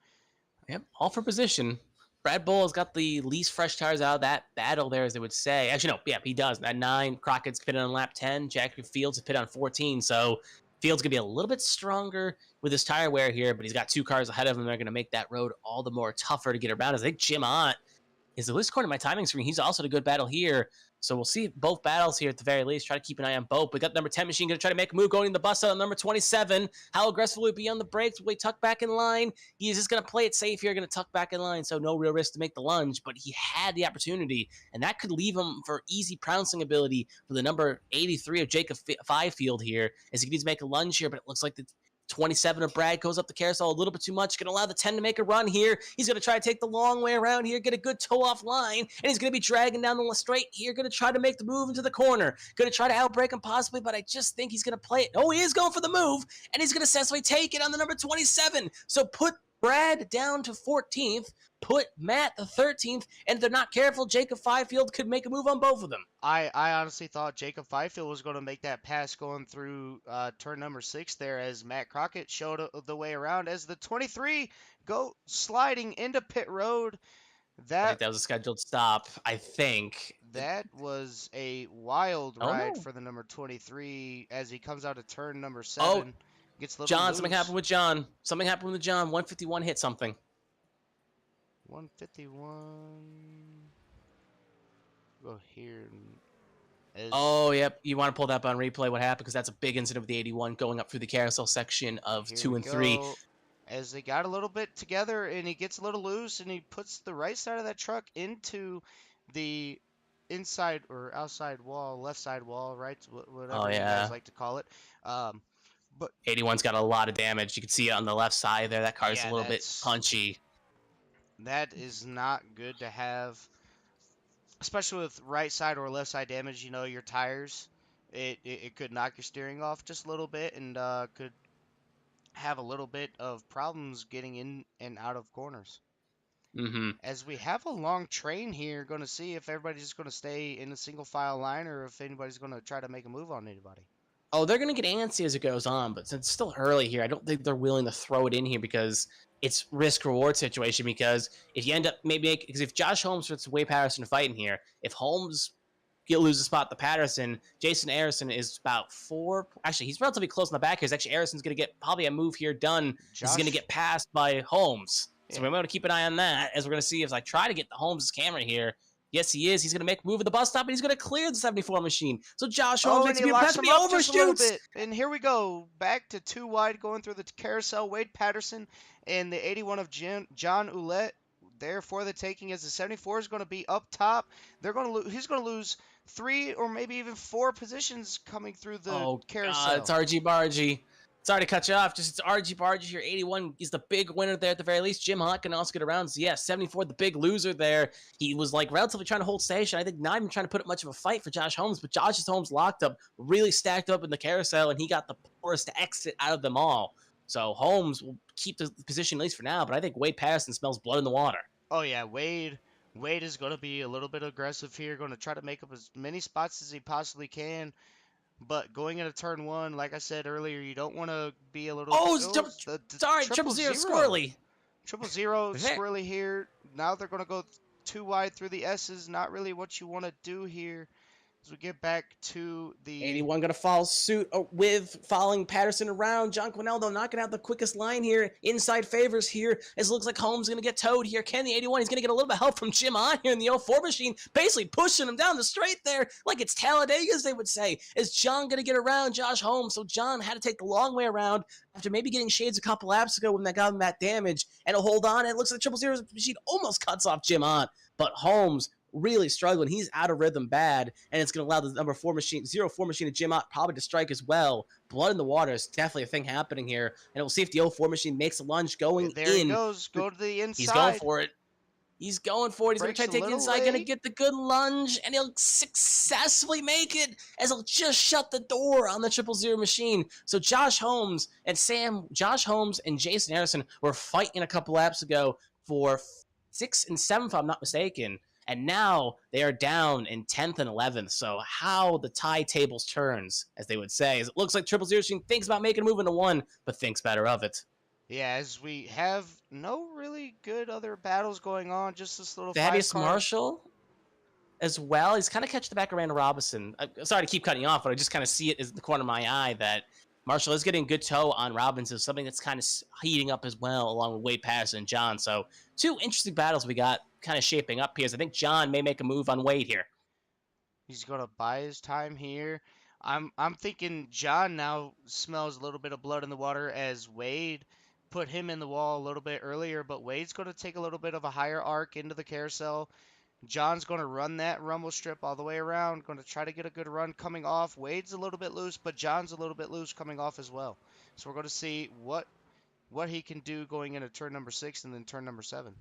B: Yep, all for position. Brad Bull has got the least fresh tires out of that battle there, as they would say. Actually, no, yeah, he does. At 9, Crockett's pitted on lap 10. Jackie Fields is pitted on 14. So Fields going to be a little bit stronger with his tire wear here, but he's got 2 cars ahead of him. They're going to make that road all the more tougher to get around. I think Jim Ott is the least according to my timing screen. He's also a good battle here. So we'll see both battles here at the very least. Try to keep an eye on both. We got number 10 machine going to try to make a move going in the bus out on number 27. How aggressive will he be on the brakes? Will he tuck back in line? He is just going to play it safe here, going to tuck back in line, so no real risk to make the lunge. But he had the opportunity, and that could leave him for easy pouncing ability for the number 83 of Jacob Fifield here, as he needs to make a lunge here, but it looks like the 27 of Brad goes up the carousel a little bit too much. Going to allow the 10 to make a run here. He's going to try to take the long way around here, get a good toe off line, and he's going to be dragging down the straight here. Going to try to make the move into the corner. Going to try to outbrake him possibly, but I just think he's going to play it. Oh, he is going for the move, and he's going to successfully take it on the number 27. So put Brad down to 14th, put Matt the 13th, and if they're not careful, Jacob Fifield could make a move on both of them.
A: I honestly thought Jacob Fifield was going to make that pass going through turn number 6 there as Matt Crockett showed the way around as the 23 go sliding into pit road.
B: I think that was a scheduled stop. I think.
A: That was a wild
B: Oh,
A: ride
B: no.
A: for the number 23 as he comes out of turn number 7. Gets a little
B: John,
A: loose.
B: something happened with John. Something happened with John. 151 hit something.
A: 151. Go here.
B: Oh, yep. You want to pull that up on replay? What happened? Because that's a big incident with the 81 going up through the carousel section of
A: Here
B: 2
A: we
B: and 3.
A: go. As they got a little bit together and he gets a little loose and he puts the right side of that truck into the inside or outside wall, left side wall, right? Whatever you guys like to call it. But
B: 81's got a lot of damage. You can see it on the left side there. That car's
A: yeah,
B: a little bit punchy.
A: that is not good to have, especially with right side or left side damage. You know, your tires, it could knock your steering off just a little bit and could have a little bit of problems getting in and out of corners.
B: Mm-hmm.
A: As we have a long train here, going to see if everybody's just going to stay in a single file line or if anybody's going to try to make a move on anybody.
B: Oh, they're going to get antsy as it goes on, but since it's still early here, I don't think they're willing to throw it in here because it's risk-reward situation. Because if you end up because if Josh Holmes puts Wade Patterson fighting here, if Holmes loses a spot to Patterson, Jason Harrison is about 4. Actually, he's relatively close in the back here. Actually, Harrison's going to get probably a move here done. He's going to get passed by Holmes. So we're going to keep an eye on that as we're going to see if I try to get the Holmes camera here. Yes, he is. He's going to make a move at the bus stop, and he's going to clear the 74 machine. So Josh Holmes makes a move past the overshoots.
A: And here we go. Back to 2 wide going through the carousel. Wade Patterson and the 81 of John Ouellette there for the taking as the 74 is going to be up top. He's going to lose 3 or maybe even 4 positions coming through the carousel.
B: God, it's RG Bargy. Sorry to cut you off. Just it's RG Bargy here. 81 is the big winner there at the very least. Jim Hunt can also get around. So yeah, 74, the big loser there. He was like relatively trying to hold station. I think not even trying to put up much of a fight for Josh Holmes, but Josh Holmes locked up, really stacked up in the carousel, and he got the poorest exit out of them all. So Holmes will keep the position at least for now, but I think Wade Patterson smells blood in the water.
A: Oh yeah, Wade is going to be a little bit aggressive here, going to try to make up as many spots as he possibly can. But going into turn 1, like I said earlier, you don't want to be a little...
B: Sorry, 000 squirrely.
A: 000 squirrely here. Now they're going to go 2 wide through the S's. Not really what you want to do here. As we get back to the...
B: 81 going to follow suit with following Patterson around. John Quinnell, though, not going to have the quickest line here. Inside favors here. As it looks like Holmes going to get towed here. Can the 81? He's going to get a little bit of help from Jim on here in the 04 machine. Basically pushing him down the straight there like it's Talladega, as they would say. Is John going to get around Josh Holmes? So John had to take the long way around after maybe getting shades a couple laps ago when that got him that damage. And he'll hold on. And it looks like the 000 machine almost cuts off Jim on. But Holmes really struggling. He's out of rhythm bad, and it's going to allow the number 4 machine, 04 machine of Jim Ott probably to strike as well. Blood in the water is definitely a thing happening here, and we'll see if the 04 machine makes a lunge going
A: there
B: in.
A: He goes. Go to the inside.
B: He's going for it. He's going for it. He's going to try
A: Breaks
B: to
A: a
B: take it
A: little
B: inside, going to
A: late.
B: get the good lunge, and he'll successfully make it as he'll just shut the door on the 000 machine. So Josh Holmes and Jason Harrison were fighting a couple laps ago for 6 and 7, if I'm not mistaken. And now they are down in 10th and 11th. So how the tie tables turns, as they would say, is it looks like 000 machine thinks about making a move into 1, but thinks better of it.
A: Yeah, as we have no really good other battles going on, just this little five
B: Thaddeus
A: car.
B: Marshall as well. He's kind of catching the back of Randall Robinson. Sorry to keep cutting you off, but I just kind of see it as the corner of my eye that Marshall is getting good toe on Robinson, something that's kind of heating up as well, along with Wade Patterson and John. So two interesting battles we got kind of shaping up here. So I think John may make a move on Wade here.
A: He's gonna buy his time here. I'm thinking John now smells a little bit of blood in the water as Wade put him in the wall a little bit earlier, but Wade's gonna take a little bit of a higher arc into the carousel. John's gonna run that rumble strip all the way around, gonna try to get a good run coming off. Wade's a little bit loose, but John's a little bit loose coming off as well. So we're gonna see what he can do going into turn number 6 and then turn number 7.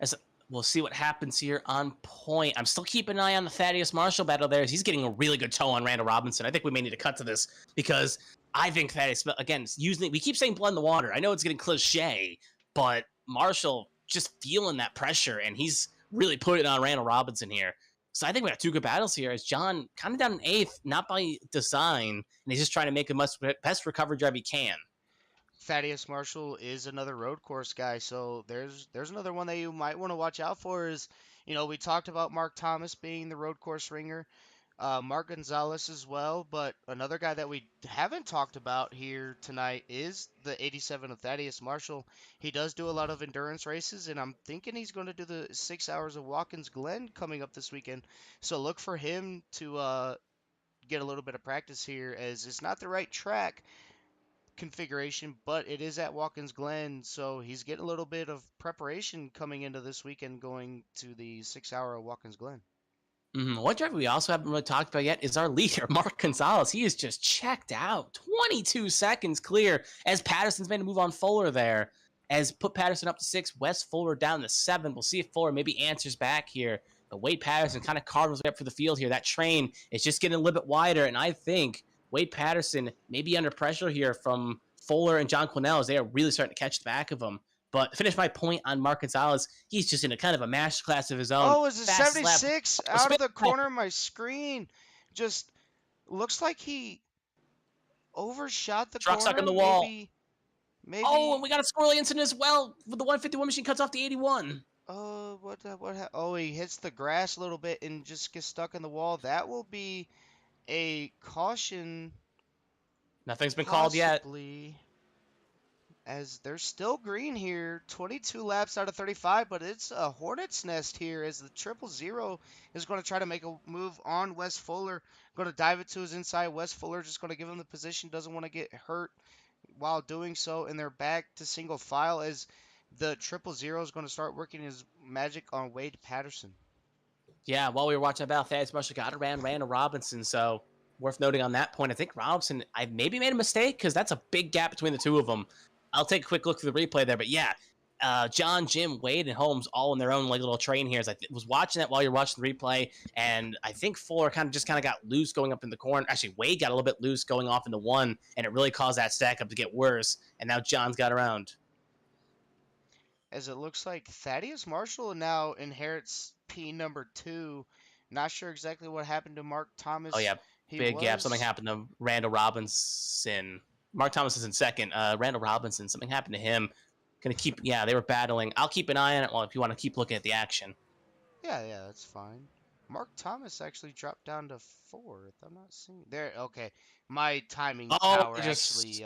B: As we'll see what happens here on point. I'm still keeping an eye on the Thaddeus Marshall battle there. As he's getting a really good toe on Randall Robinson. I think we may need to cut to this because I think Thaddeus, again, we keep saying blood in the water. I know it's getting cliche, but Marshall just feeling that pressure, and he's really put it on Randall Robinson here. So I think we got two good battles here as John kind of down in 8th, not by design, and he's just trying to make the best recovery drive he can.
A: Thaddeus Marshall is another road course guy, so there's another one that you might want to watch out for. Is we talked about Mark Thomas being the road course ringer, Mark Gonzalez as well, but another guy that we haven't talked about here tonight is the 87 of Thaddeus Marshall. He does do a lot of endurance races, and I'm thinking he's going to do the 6 hours of Watkins Glen coming up this weekend. So look for him to get a little bit of practice here, as it's not the right track configuration, but it is at Watkins Glen, so he's getting a little bit of preparation coming into this weekend going to the 6 hour Watkins Glen.
B: One driver we also haven't really talked about yet is our leader, Mark Gonzalez. He is just checked out. 22 seconds clear as Patterson's made a move on Fuller there. As put Patterson up to 6, Wes Fuller down to 7. We'll see if Fuller maybe answers back here. But Wade Patterson kind of carving his way up for the field here. That train is just getting a little bit wider, and I think Wade Patterson may be under pressure here from Fuller and John Quinnell as they are really starting to catch the back of him. But to finish my point on Mark Gonzalez, he's just in a kind of a masterclass of his own.
A: Oh, is it 76 out of the corner of my screen? Just looks like he overshot the
B: Truck
A: corner.
B: stuck in the wall.
A: Maybe.
B: Oh, and we got a squirrely incident as well. With the 151 machine cuts off the 81.
A: Oh, oh, he hits the grass a little bit and just gets stuck in the wall. That will be a caution.
B: Nothing's been called yet.
A: As there's still green here, 22 laps out of 35, but it's a hornet's nest here as the 000 is going to try to make a move on Wes Fuller. Going to dive it to his inside. Wes Fuller just going to give him the position, doesn't want to get hurt while doing so, and they're back to single file as the 000 is going to start working his magic on Wade Patterson.
B: Yeah, while we were watching about Thaddeus Marshall got around Randall Robinson, so worth noting on that point. I think Robinson, I maybe made a mistake because that's a big gap between the two of them. I'll take a quick look through the replay there, but yeah, John, Jim, Wade, and Holmes all in their own like little train here. As I was watching that while you're watching the replay, and I think Fuller kind of got loose going up in the corner. Actually, Wade got a little bit loose going off into 1, and it really caused that stack up to get worse. And now John's got around.
A: As it looks like Thaddeus Marshall now inherits P number 2. Not sure exactly what happened to Mark Thomas.
B: Oh yeah, big gap. Something happened to Randall Robinson. Mark Thomas is in 2nd. Randall Robinson, something happened to him. They were battling. I'll keep an eye on it if you want to keep looking at the action.
A: Yeah, that's fine. Mark Thomas actually dropped down to 4th. I'm not seeing there. Okay, my timing tower actually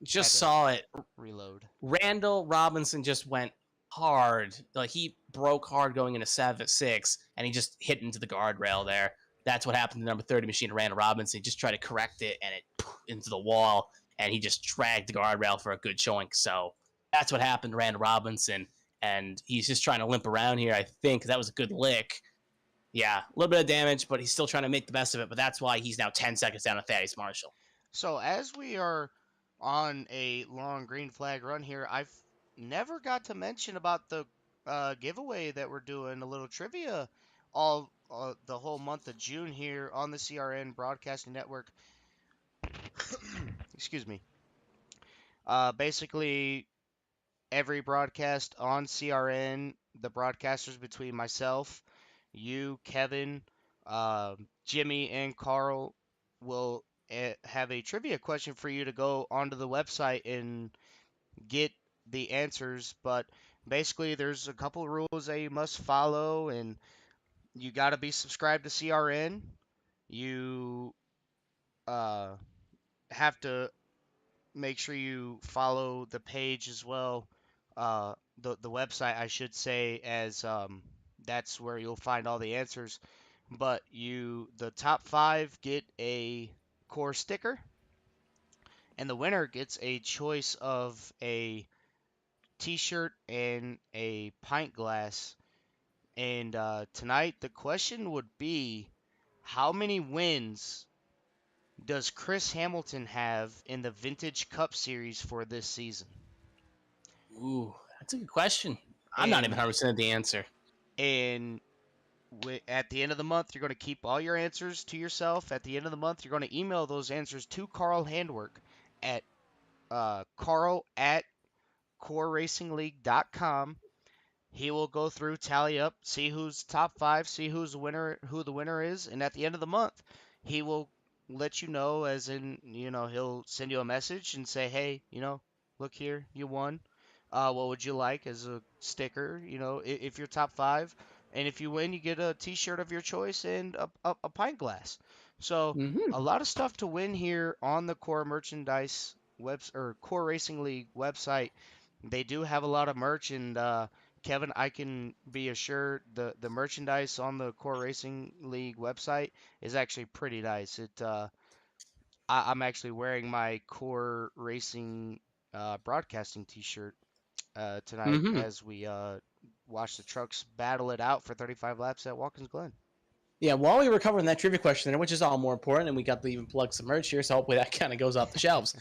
B: just saw it.
A: Reload.
B: Randall Robinson just went hard. Like he broke hard going into 6, and he just hit into the guardrail there. That's what happened to number 30 machine to Randall Robinson. He just tried to correct it, and it into the wall. And he just dragged the guardrail for a good showing. So that's what happened to Randall Robinson. And he's just trying to limp around here, I think. That was a good lick. Yeah, a little bit of damage, but he's still trying to make the best of it. But that's why he's now 10 seconds down to Thaddeus Marshall.
A: So as we are on a long green flag run here, I've never got to mention about the giveaway that we're doing, a little trivia all the whole month of June here on the CRN Broadcasting Network. Excuse me. Basically, every broadcast on CRN, the broadcasters between myself, you, Kevin, Jimmy, and Carl will have a trivia question for you to go onto the website and get the answers. But basically, there's a couple rules that you must follow, and you got to be subscribed to CRN. You uh, have to make sure you follow the page as well. The website, I should say, as that's where you'll find all the answers. But the top five get a core sticker, and the winner gets a choice of a T-shirt and a pint glass. And tonight, the question would be, how many wins does Chris Hamilton have in the Vintage Cup Series for this season?
B: Ooh, that's a good question. I'm not even
A: And
B: 100% of the answer.
A: and at the end of the month, you're going to keep all your answers to yourself. At the end of the month, you're going to email those answers to Carl Handwork at carl at coreracingleague.com. He will go through, tally up, see who's top five, see who the winner is, and at the end of the month, he will let you know. As in, he'll send you a message and say, "Hey, look here, you won. What would you like as a sticker? If you're top five, and if you win, you get a T-shirt of your choice and a pint glass." So
B: Hmm.
A: a lot of stuff to win here on the Core Merchandise or Core Racing League website. They do have a lot of merch, and Kevin, I can be assured the merchandise on the Core Racing League website is actually pretty nice. I'm actually wearing my Core Racing broadcasting T-shirt tonight
B: Hmm.
A: as we watch the trucks battle it out for 35 laps at Watkins Glen.
B: Yeah, while we were covering that trivia question there, which is all more important, and we got to even plug some merch here, so hopefully that kind of goes off the shelves.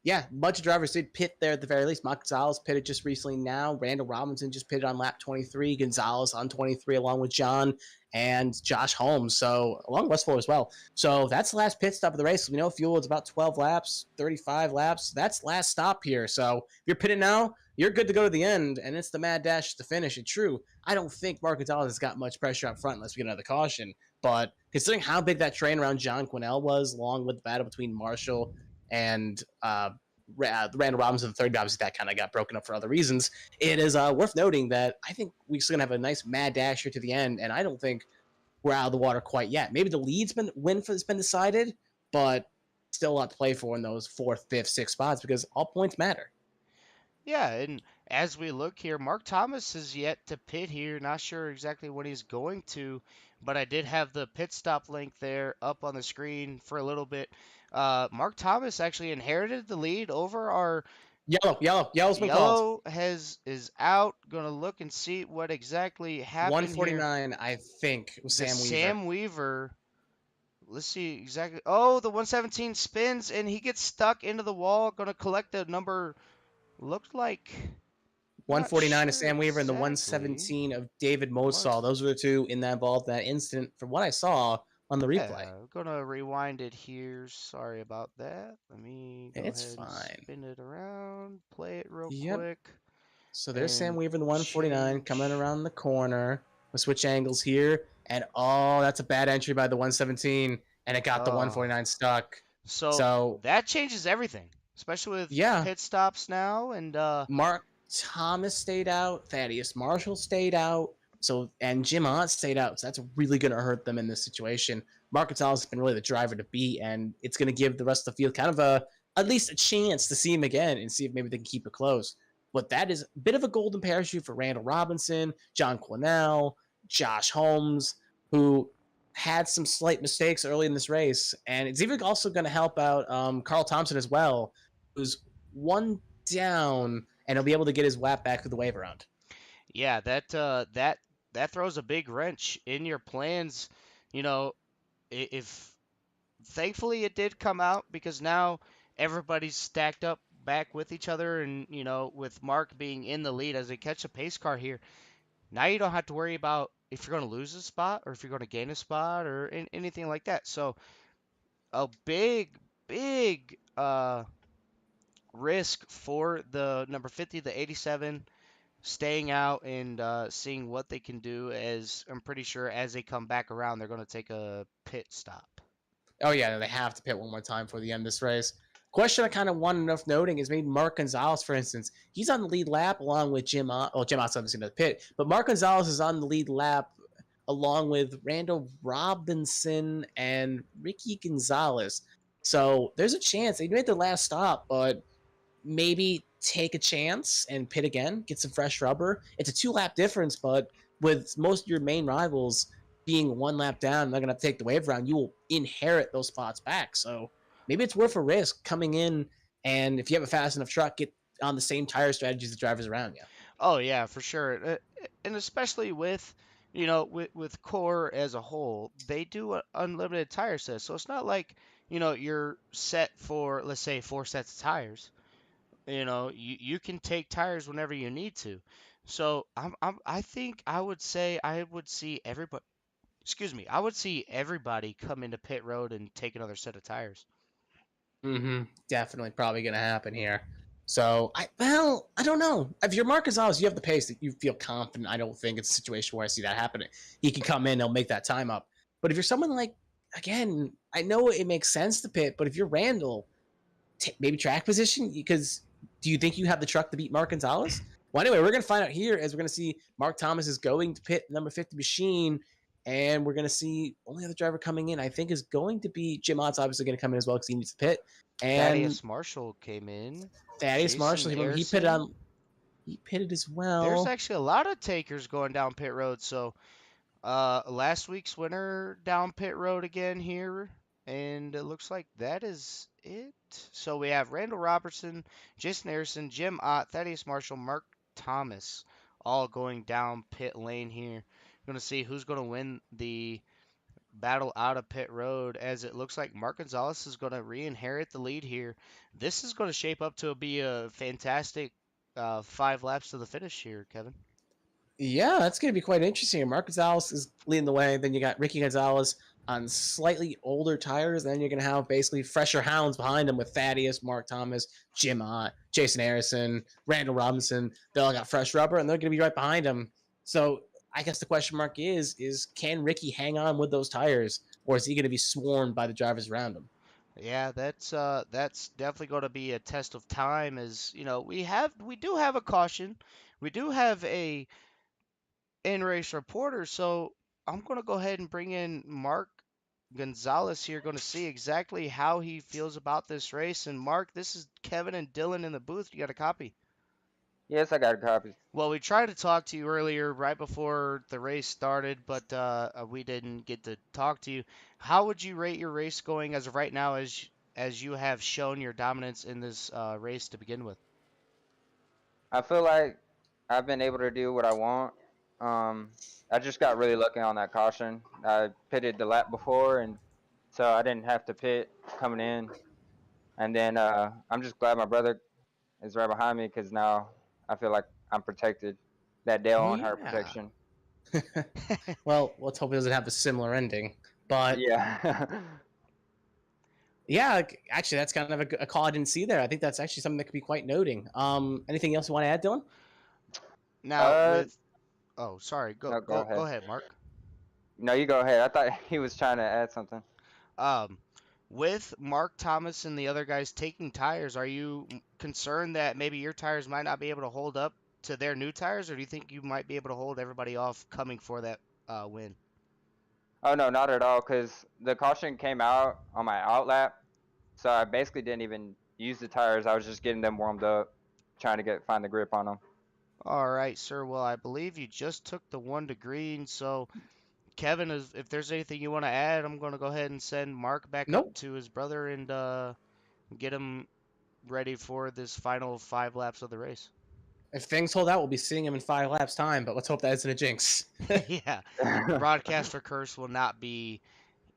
B: Yeah, a bunch of drivers did pit there at the very least. Mark Gonzalez pitted just recently now. Randall Robinson just pitted on lap 23. Gonzalez on 23 along with John and Josh Holmes. So along West 4 as well. So that's the last pit stop of the race. We know fuel is about 12 laps, 35 laps. That's last stop here. So if you're pitting now, you're good to go to the end, and it's the mad dash to finish. It's true. I don't think Mark Gonzalez has got much pressure up front unless we get another caution. But considering how big that train around John Quinnell was, along with the battle between Marshall and Randall Robinson, the third, obviously that kind of got broken up for other reasons. It is worth noting that I think we're still gonna have a nice mad dash here to the end, and I don't think we're out of the water quite yet. Maybe the win for has been decided, but still a lot to play for in those fourth, fifth, sixth spots because all points matter.
A: Yeah, and as we look here, Mark Thomas is yet to pit here. Not sure exactly when he's going to, but I did have the pit stop link there up on the screen for a little bit. Mark Thomas actually inherited the lead over our
B: Yellow's been called.
A: yellow. Is out. Gonna look and see what exactly happened here.
B: 149, I think, was
A: The
B: Sam Weaver.
A: Sam Weaver. Let's see exactly. Oh, the 117 spins and he gets stuck into the wall. Gonna collect the number. Looked like. Not
B: 149 of
A: sure
B: Sam Weaver and the
A: exactly.
B: 117 of David
A: One.
B: Mosall. Those were the two in that involved in that incident from what I saw on the replay.
A: Yeah, I'm gonna rewind it here. Sorry about that. Let me go
B: It's
A: ahead and
B: fine.
A: spin it around, play it real
B: Yep.
A: quick,
B: So there's Sam
A: and
B: Weaver in the 149 coming
A: change.
B: around the corner. We'll switch angles here. And oh, that's a bad entry by the 117. And it got the
A: Oh,
B: 149 stuck.
A: so
B: So
A: that changes everything, especially with
B: yeah,
A: pit stops now. And
B: Mark Thomas stayed out. Thaddeus Marshall stayed out. So and Jim Ott stayed out. So that's really going to hurt them in this situation. Mark Gonzalez has been really the driver to beat, and it's going to give the rest of the field kind of at least a chance to see him again and see if maybe they can keep it close. But that is a bit of a golden parachute for Randall Robinson, John Quinnell, Josh Holmes, who had some slight mistakes early in this race, and it's even also going to help out Carl Thompson as well, who's one down, and he'll be able to get his lap back through the wave around.
A: yeah, that throws a big wrench in your plans. You know, if thankfully it did come out because now everybody's stacked up back with each other, and with Mark being in the lead as they catch a pace car here, now you don't have to worry about if you're going to lose a spot or if you're going to gain a spot or anything like that. So a big risk for the number 50, the 87, staying out and seeing what they can do. As I'm pretty sure as they come back around, they're going to take a pit stop.
B: Oh yeah, they have to pit one more time for the end of this race. Question I kind of want enough noting is maybe Mark Gonzalez, for instance. He's on the lead lap along with Jim Ott. Well, Jim Ott's obviously going to pit, but Mark Gonzalez is on the lead lap along with Randall Robinson and Ricky Gonzalez. So there's a chance they made the last stop, but maybe take a chance and pit again, get some fresh rubber. It's a 2 lap difference, but with most of your main rivals being 1 lap down, they're gonna take the wave round. You will inherit those spots back. So maybe it's worth a risk coming in, and if you have a fast enough truck, get on the same tire strategy as the drivers around you.
A: Oh yeah, for sure. And especially with with Core as a whole, they do unlimited tire sets. So it's not like, you're set for, let's say, 4 sets of tires. You can take tires whenever you need to. So I think I would say I would see everybody, excuse me, I would see everybody come into pit road and take another set of tires.
B: Definitely probably gonna happen here. So I don't know. If you're Mark Gonzalez, you have the pace that you feel confident. I don't think it's a situation where I see that happening. He can come in, he'll make that time up. But if you're someone like, again, I know it makes sense to pit, but if you're Randall, maybe track position, because do you think you have the truck to beat Mark Gonzalez? Well, anyway, we're going to find out here as we're going to see Mark Thomas is going to pit number 50 machine, and we're going to see only other driver coming in, I think, is going to be Jim Ott's obviously going to come in as well because he needs to pit. And
A: Thaddeus Marshall came in.
B: Thaddeus
A: Jason
B: Marshall,
A: Harrison.
B: he pitted as
A: There's
B: well.
A: actually a lot of takers going down pit road. So last week's winner down pit road again here, and it looks like that is it. So we have Randall Robertson, Jason Harrison, Jim Ott, Thaddeus Marshall, Mark Thomas, all going down pit lane here. Going to see who's going to win the battle out of pit road, as it looks like Mark Gonzalez is going to re-inherit the lead here. This is going to shape up to be a fantastic 5 laps to the finish here, Kevin.
B: Yeah, that's going to be quite interesting. Mark Gonzalez is leading the way. Then you got Ricky Gonzalez on slightly older tires. Then you're going to have basically fresher hounds behind him with Thaddeus, Mark Thomas, Jim Ott, Jason Harrison, Randall Robinson. They all got fresh rubber, and they're going to be right behind him. So I guess the question mark is can Ricky hang on with those tires, or is he going to be swarmed by the drivers around him?
A: Yeah, that's definitely going to be a test of time. As we do have a caution, we do have a in-race reporter. So I'm going to go ahead and bring in Mark Gonzalez here, going to see exactly how he feels about this race. And Mark, this is Kevin and Dylan in the booth. You got a copy?
D: Yes, I got a copy.
A: Well, we tried to talk to you earlier, right before the race started, but we didn't get to talk to you. How would you rate your race going as of right now, as you have shown your dominance in this race to begin with?
D: I feel like I've been able to do what I want. I just got really lucky on that caution. I pitted the lap before, and so I didn't have to pit coming in. And then I'm just glad my brother is right behind me because now I feel like I'm protected. That Dale on her
B: Yeah.
D: protection.
B: Well, let's hope it doesn't have a similar ending. But
D: Yeah.
B: yeah, actually, that's kind of a call I didn't see there. I think that's actually something that could be quite noting. Anything else you want to add, Dylan?
A: Now with oh, sorry,
D: no, go
A: go
D: ahead.
A: ahead, Mark.
D: No, you go ahead. I thought he was trying to add something.
A: Um, with Mark Thomas and the other guys taking tires, are you concerned that maybe your tires might not be able to hold up to their new tires, or do you think you might be able to hold everybody off coming for that win?
D: Oh no, not at all. Cause the caution came out on my out lap, so I basically didn't even use the tires. I was just getting them warmed up, trying to find the grip on them.
A: All right, sir. Well, I believe you just took the one to green. So, Kevin, if there's anything you want to add, I'm going to go ahead and send Mark back up
B: Nope.
A: to his brother and get him ready for this final 5 laps of the race.
B: If things hold out, we'll be seeing him in 5 laps time. But let's hope that isn't a jinx.
A: Yeah, broadcaster curse will not be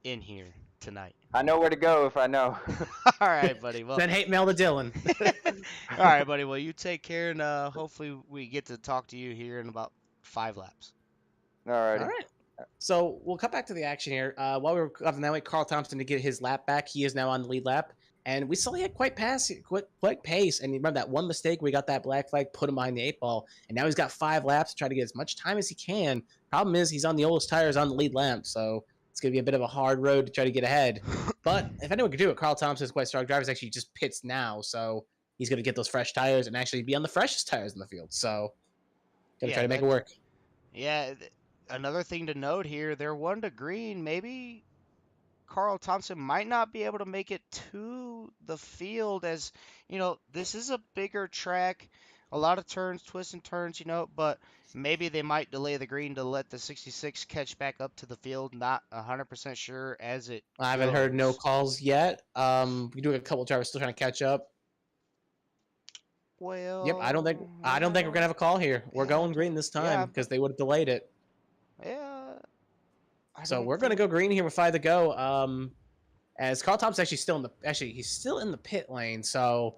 A: in here. tonight.
D: I know where to go if I know.
A: All right, buddy. Well,
B: Then hate mail to Dylan.
A: all right, buddy. Well, you take care, and hopefully we get to talk to you here in about 5 laps.
B: All
D: Alrighty.
B: right. So we'll cut back to the action here. While we were covering that way, Carl Thompson to get his lap back. He is now on the lead lap, and we saw he had quite pace. And you remember that one mistake we got that black flag, put him behind the 8 ball, and now he's got 5 laps to try to get as much time as he can. Problem is he's on the oldest tires on the lead lap, so it's gonna be a bit of a hard road to try to get ahead. But if anyone could do it, Carl Thompson is quite strong. Drivers actually just pits now, so he's gonna get those fresh tires and actually be on the freshest tires in the field. So gonna
A: Yeah,
B: try to make it work.
A: Yeah, another thing to note here, they're 1 to green. Maybe Carl Thompson might not be able to make it to the field as, this is a bigger track, a lot of turns, twists and turns, but maybe they might delay the green to let the 66 catch back up to the field. Not 100% sure as it
B: I haven't heard no
A: goes.
B: calls yet. We do have a couple drivers still trying to catch up.
A: Well,
B: Yep, I don't think we're gonna have a call here. We're
A: yeah,
B: going green this time because they would have delayed it.
A: yeah. I
B: So
A: don't
B: we're gonna
A: think-
B: go green here with 5 to go. As Carl Thompson's he's still in the pit lane, so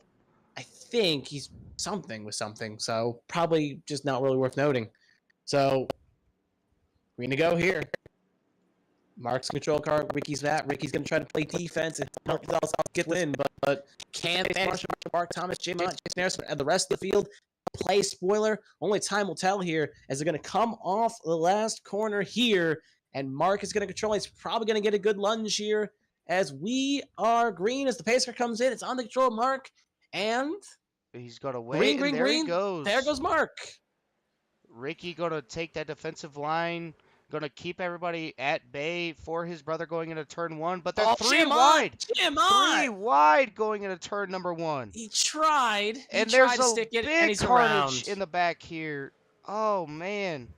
B: I think he's something with something. So probably just not really worth noting. So green to go here. Mark's control car. Ricky's that. Ricky's going to try to play defense and help Gonzalez get win, but can't finish. Mark Thomas, Jim Hunt, Jason Harrison, and the rest of the field. Play spoiler. Only time will tell here as they're going to come off the last corner here, and Mark is going to control. He's probably going to get a good lunge here as we are green as the pacer comes in. It's on the control of Mark, and
A: He's going to wait, and there he goes.
B: There goes Mark.
A: Ricky going to take that defensive line, going to keep everybody at bay for his brother going into turn 1, but they're 3 wide.
B: Jim
A: 3 wide going into turn number 1.
B: He tried.
A: And
B: He
A: there's
B: tried to
A: a
B: stick it, and
A: big
B: he's
A: carnage
B: around.
A: in the back here. Oh, man.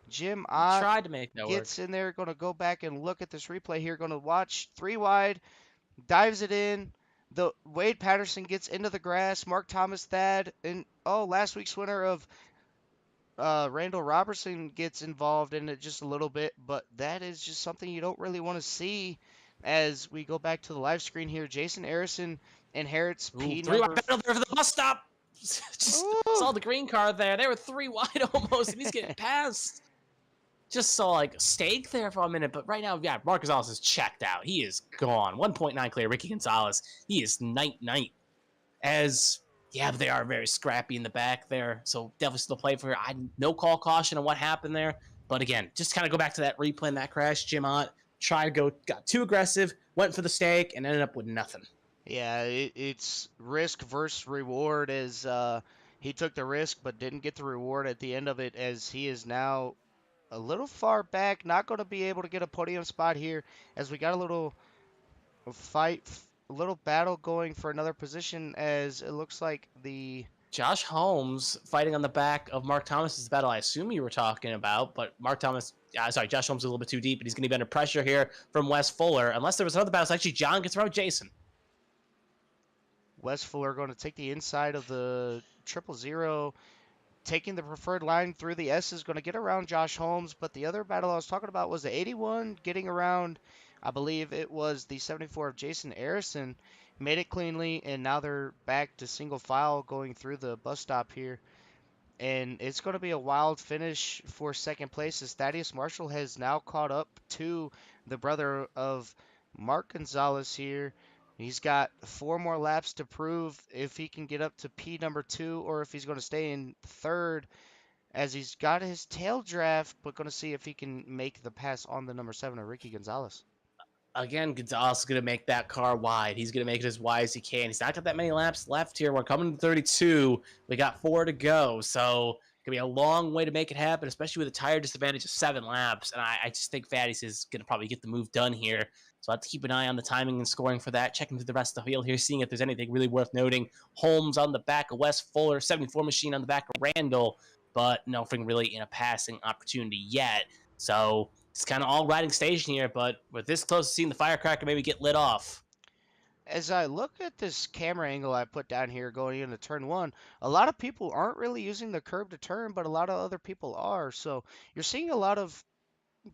A: Jim
B: He
A: Ott
B: tried to make that work.
A: gets in there, going to go back and look at this replay here, going to watch 3 wide, dives it in. The Wade Patterson gets into the grass. Mark Thomas, Thad, and last week's winner of Randall Robertson gets involved in it just a little bit, but that is just something you don't really want to see as we go back to the live screen here. Jason Harrison inherits P
B: Three
A: number.
B: wide battle there for the bus stop. Just saw the green car there. They were 3 wide almost, and he's getting past. Just saw like a stake there for a minute, but right now, yeah, Mark Gonzalez is checked out. He is gone. 1.9 clear. Ricky Gonzalez, he is night. But they are very scrappy in the back there, so definitely still play for her. No call caution on what happened there, but again, just kind of go back to that replay and that crash. Jim Ott got too aggressive, went for the stake, and ended up with nothing.
A: Yeah, it's risk versus reward as he took the risk but didn't get the reward at the end of it as he is now a little far back, not going to be able to get a podium spot here as we got a little fight, a little battle going for another position as it looks like the
B: Josh Holmes fighting on the back of Mark Thomas's battle. I assume you were talking about, but Josh Holmes is a little bit too deep, and he's going to be under pressure here from Wes Fuller. Unless there was another battle, so actually John gets around Jason.
A: Wes Fuller going to take the inside of the 000, taking the preferred line through the S is going to get around Josh Holmes, but the other battle I was talking about was the 81 getting around, I believe it was the 74 of Jason Harrison, made it cleanly, and now they're back to single file going through the bus stop here. And it's going to be a wild finish for second place as Thaddeus Marshall has now caught up to the brother of Mark Gonzalez here. He's got 4 more laps to prove if he can get up to P number 2 or if he's going to stay in third as he's got his tail draft, but going to see if he can make the pass on the number 7 of Ricky Gonzalez.
B: Again, Gonzalez is going to make that car wide. He's going to make it as wide as he can. He's not got that many laps left here. We're coming to 32. We got 4 to go. So it's going to be a long way to make it happen, especially with a tire disadvantage of 7 laps. And I just think Thaddeus is going to probably get the move done here. So I have to keep an eye on the timing and scoring for that. Checking through the rest of the field here, seeing if there's anything really worth noting. Holmes on the back of Wes Fuller, 74 machine on the back of Randall, but nothing really in a passing opportunity yet. So it's kind of all riding station here, but we're this close to seeing the firecracker maybe get lit off.
A: As I look at this camera angle I put down here going into turn 1, a lot of people aren't really using the curb to turn, but a lot of other people are. So you're seeing a lot of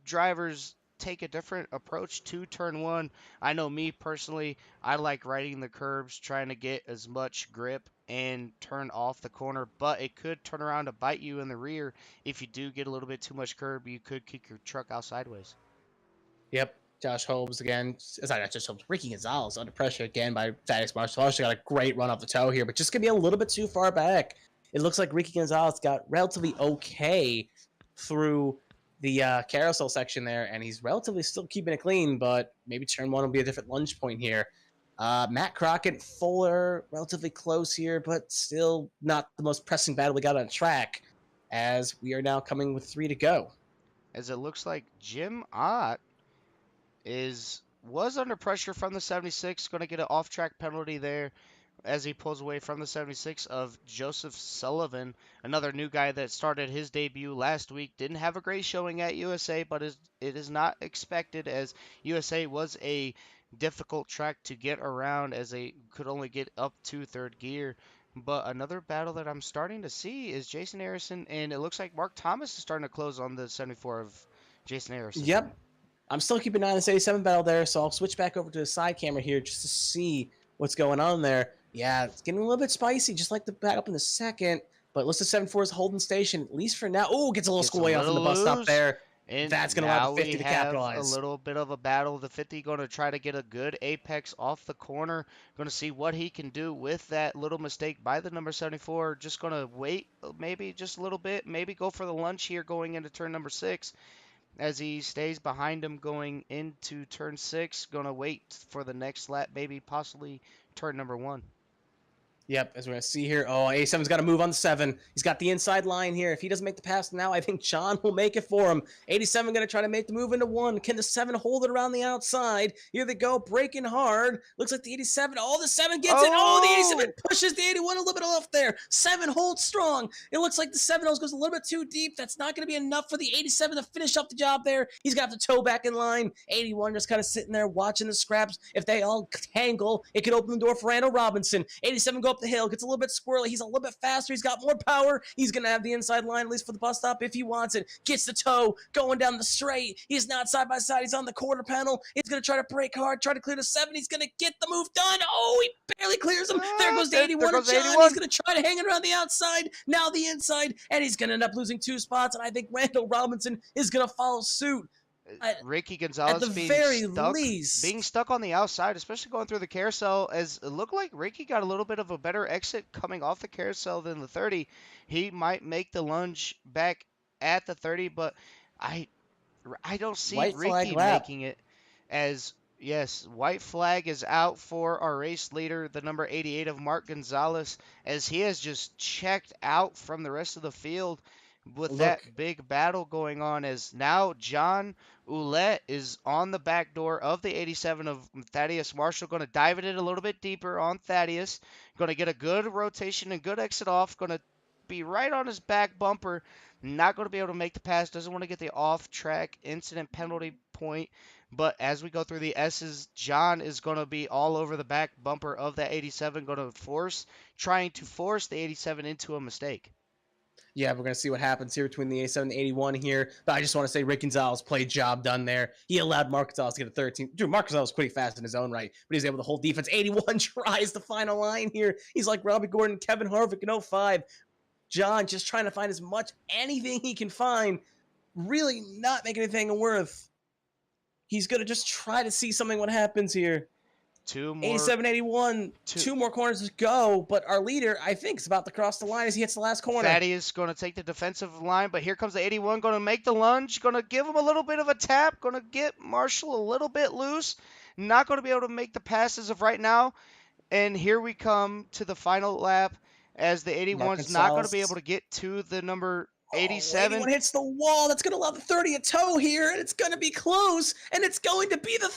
A: drivers take a different approach to turn one. I know me personally, I like riding the curbs, trying to get as much grip and turn off the corner, but it could turn around to bite you in the rear if you do get a little bit too much curb. You could kick your truck out sideways.
B: Yep. Josh Holmes again. Sorry, not just Holmes. Ricky Gonzalez under pressure again by Thaddeus Marshall. Also got a great run off the toe here, but just gonna be a little bit too far back. It looks like Ricky Gonzalez got relatively okay through the carousel section there, and he's relatively still keeping it clean, but maybe turn one will be a different lunge point here. Matt Crockett, Fuller, relatively close here, but still not the most pressing battle we got on track, as we are now coming with 3 to go.
A: As it looks like Jim Ott was under pressure from the 76, going to get an off-track penalty there as he pulls away from the 76 of Joseph Sullivan, another new guy that started his debut last week. Didn't have a great showing at USA, but it is not expected, as USA was a difficult track to get around, as they could only get up to third gear. But another battle that I'm starting to see is Jason Harrison, and it looks like Mark Thomas is starting to close on the 74 of Jason Harrison.
B: Yep. I'm still keeping an eye on this 87 battle there, so I'll switch back over to the side camera here just to see what's going on there. Yeah, it's getting a little bit spicy, just like the battle up in the second. But let's just 7-4 is holding station, at least for now. Oh, gets a little
A: Gets a
B: squay off in the
A: little
B: bus stop
A: loose.
B: there.
A: And
B: That's going to
A: now
B: allow the 50
A: we
B: to
A: have
B: capitalize.
A: a little bit of a battle. The 50 going to try to get a good apex off the corner. Going to see what he can do with that little mistake by the number 74. Just going to wait maybe just a little bit. Maybe go for the lunge here going into turn number 6. As he stays behind him going into turn 6. Going to wait for the next lap, maybe possibly turn number 1.
B: Yep, as we're going to see here. Oh, A7's got to move on the 7. He's got the inside line here. If he doesn't make the pass now, I think John will make it for him. 87 going to try to make the move into 1. Can the 7 hold it around the outside? Here they go, breaking hard. Looks like the 87. Oh, the 7 gets it. Oh, the 87 pushes the 81 a little bit off there. 7 holds strong. It looks like the 7 goes a little bit too deep. That's not going to be enough for the 87 to finish up the job there. He's got to toe back in line. 81 just kind of sitting there watching the scraps. If they all tangle, it could open the door for Randall Robinson. 87 go up the hill, gets a little bit squirrely. He's a little bit faster. He's got more power. He's going to have the inside line, at least for the bus stop, if he wants it. Gets the toe, going down the straight. He's not side by side. He's on the quarter panel. He's going to try to break hard, try to clear the 7. He's going to get the move done. Oh, he barely clears him. There goes the 81
A: there goes
B: John.
A: 81.
B: He's going to try to hang it around the outside. Now the inside, and he's going to end up losing 2 spots, and I think Randall Robinson is going to follow suit.
A: Ricky Gonzalez
B: At the very least,
A: being stuck on the outside, especially going through the carousel, as it looked like Ricky got a little bit of a better exit coming off the carousel than the 30. He might make the lunge back at the 30, but I don't see
B: White flag
A: Ricky
B: lap.
A: making it. As yes, white flag is out for our race leader, the number 88 of Mark Gonzalez, as he has just checked out from the rest of the field with that big battle going on. As now John Ouellette is on the back door of the 87 of Thaddeus Marshall, going to dive it in a little bit deeper on Thaddeus, going to get a good rotation and good exit off, going to be right on his back bumper, not going to be able to make the pass, doesn't want to get the off-track incident penalty point. But as we go through the S's, John is going to be all over the back bumper of that 87, trying to force the 87 into a mistake.
B: Yeah, we're going to see what happens here between the 87 and the 81 here. But I just want to say Rick Gonzalez played job done there. He allowed Mark Gonzalez to get a 13. Dude, Mark Gonzalez was pretty fast in his own right, but he's able to hold defense. 81 tries the final line here. He's like Robbie Gordon, Kevin Harvick in 05. John just trying to find as much anything he can find. Really not making anything worth. He's going to just try to see something what happens here. 87, 81, two more corners to go, but our leader, I think, is about to cross the line as he hits the last corner.
A: Thaddeus going to take the defensive line, but here comes the 81, going to make the lunge, going to give him a little bit of a tap, going to get Marshall a little bit loose, not going to be able to make the passes of right now, and here we come to the final lap as the 81's not going to be able to get to the number 87.
B: 81 hits the wall. That's going to allow the 30 a toe here, and it's going to be close, and it's going to be the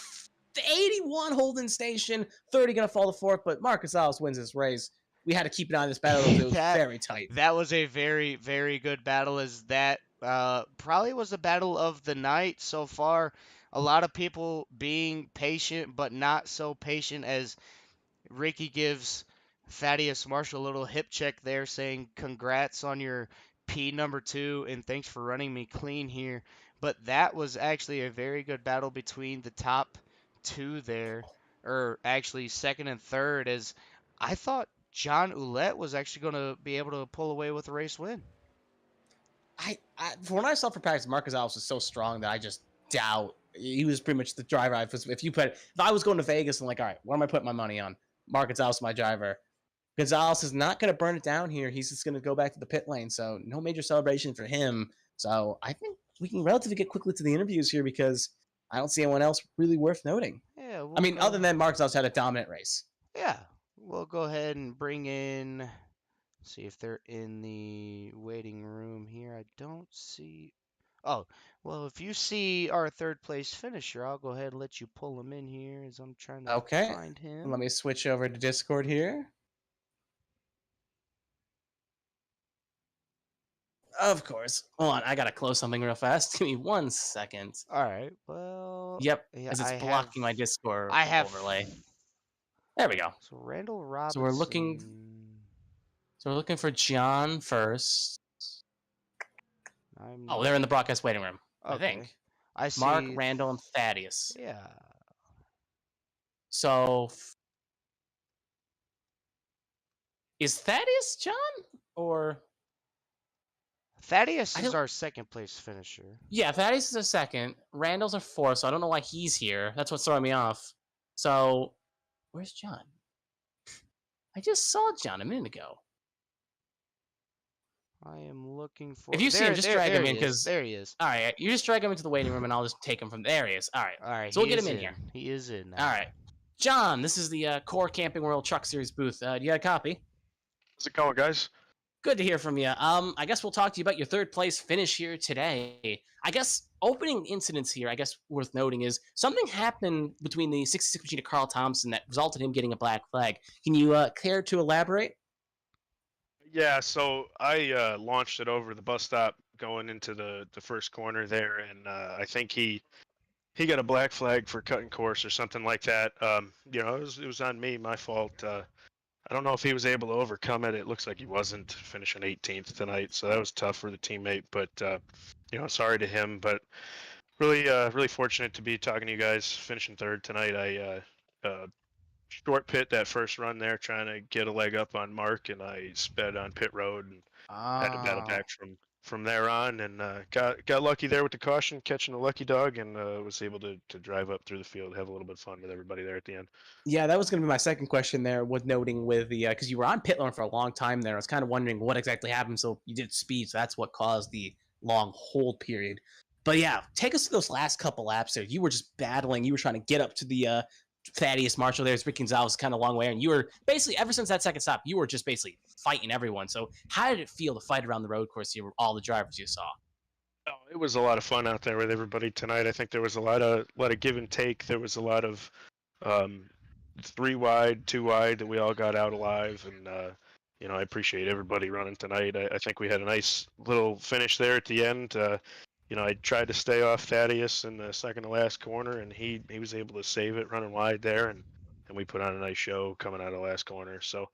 B: 81 holding station. 30 going to fall to fourth, but Mark Gonzalez wins this race. We had to keep an eye on this battle. It was very tight.
A: That was a very, very good battle, as that probably was the battle of the night so far. A lot of people being patient, but not so patient, as Ricky gives Thaddeus Marshall a little hip check there, saying congrats on your P number 2 and thanks for running me clean here. But that was actually a very good battle between the top two there, or actually second and third, as I thought John Ouellette was actually going to be able to pull away with a race win.
B: From what I saw for practice, Marcus Alves was so strong that I just doubt he was pretty much the driver. If I was going to Vegas and like, all right, what am I putting my money on? Marcus Alves, my driver. Gonzalez is not going to burn it down here. He's just going to go back to the pit lane. So no major celebration for him. So I think we can relatively get quickly to the interviews here because I don't see anyone else really worth noting.
A: Yeah,
B: I mean, other than Marcus Alves had a dominant race.
A: Yeah, we'll go ahead and bring in. See if they're in the waiting room here. I don't see. Oh, well, if you see our third place finisher, I'll go ahead and let you pull him in here as I'm trying to
B: Okay.
A: find him.
B: Let me switch over to Discord here. Of course. Hold on, I gotta close something real fast. Give me 1 second.
A: All right. Well.
B: Yep,
A: Yeah,
B: as it's blocking my Discord
A: I have.
B: overlay. There we go.
A: So Randall
B: So
A: Robinson.
B: we're looking for John first.
A: I'm
B: Oh, they're in the broadcast waiting room.
A: okay.
B: I think.
A: I see.
B: Mark, Randall, and Thaddeus.
A: Yeah.
B: So is Thaddeus John or
A: Thaddeus is our second place finisher.
B: yeah, Thaddeus is a second. Randall's a fourth, so I don't know why he's here. That's what's throwing me off. So where's John? I just saw John a minute ago.
A: I am looking for.
B: If you see him, just drag him in because
A: there he is.
B: All right, you just drag him into the waiting room, and I'll just take him from there. He is. All right.
A: All right.
B: So we'll get him in here.
A: He is in. Now.
B: All right, John. This is the Core Camping World Truck Series booth. Do you got a copy?
E: How's it going, guys?
B: Good to hear from you. I guess we'll talk to you about your third place finish here today. I guess opening incidents here, I guess worth noting is something happened between the 66 machine of Carl Thompson that resulted in him getting a black flag. Can you care to elaborate?
E: Yeah, so I launched it over the bus stop going into the first corner there, and I think he got a black flag for cutting course or something like that. You know, it was on me, my fault. I don't know if he was able to overcome it. It looks like he wasn't, finishing 18th tonight, so that was tough for the teammate. But you know, sorry to him. But really fortunate to be talking to you guys. Finishing third tonight. I short pit that first run there, trying to get a leg up on Mark, and I sped on pit road and had to battle back from there on, and got lucky there with the caution, catching a lucky dog, and was able to drive up through the field, have a little bit of fun with everybody there at the end.
B: Yeah, that was going to be my second question there, with noting with the because you were on pit lane for a long time there. I was kind of wondering what exactly happened. So you did speed, so that's what caused the long hold period. But yeah, take us to those last couple laps there. You were just battling. You were trying to get up to the Thaddeus Marshall. There's Rick Gonzalez kind of a long way, and you were basically ever since that second stop, you were just basically fighting everyone. So how did it feel to fight around the road course here with all the drivers you saw?
E: Oh, it was a lot of fun out there with everybody tonight. I think there was a lot of give and take. There was a lot of 3 wide, 2 wide that we all got out alive, and you know, I appreciate everybody running tonight. I think we had a nice little finish there at the end. You know, I tried to stay off Thaddeus in the second to last corner, and he was able to save it running wide there, and we put on a nice show coming out of the last corner. So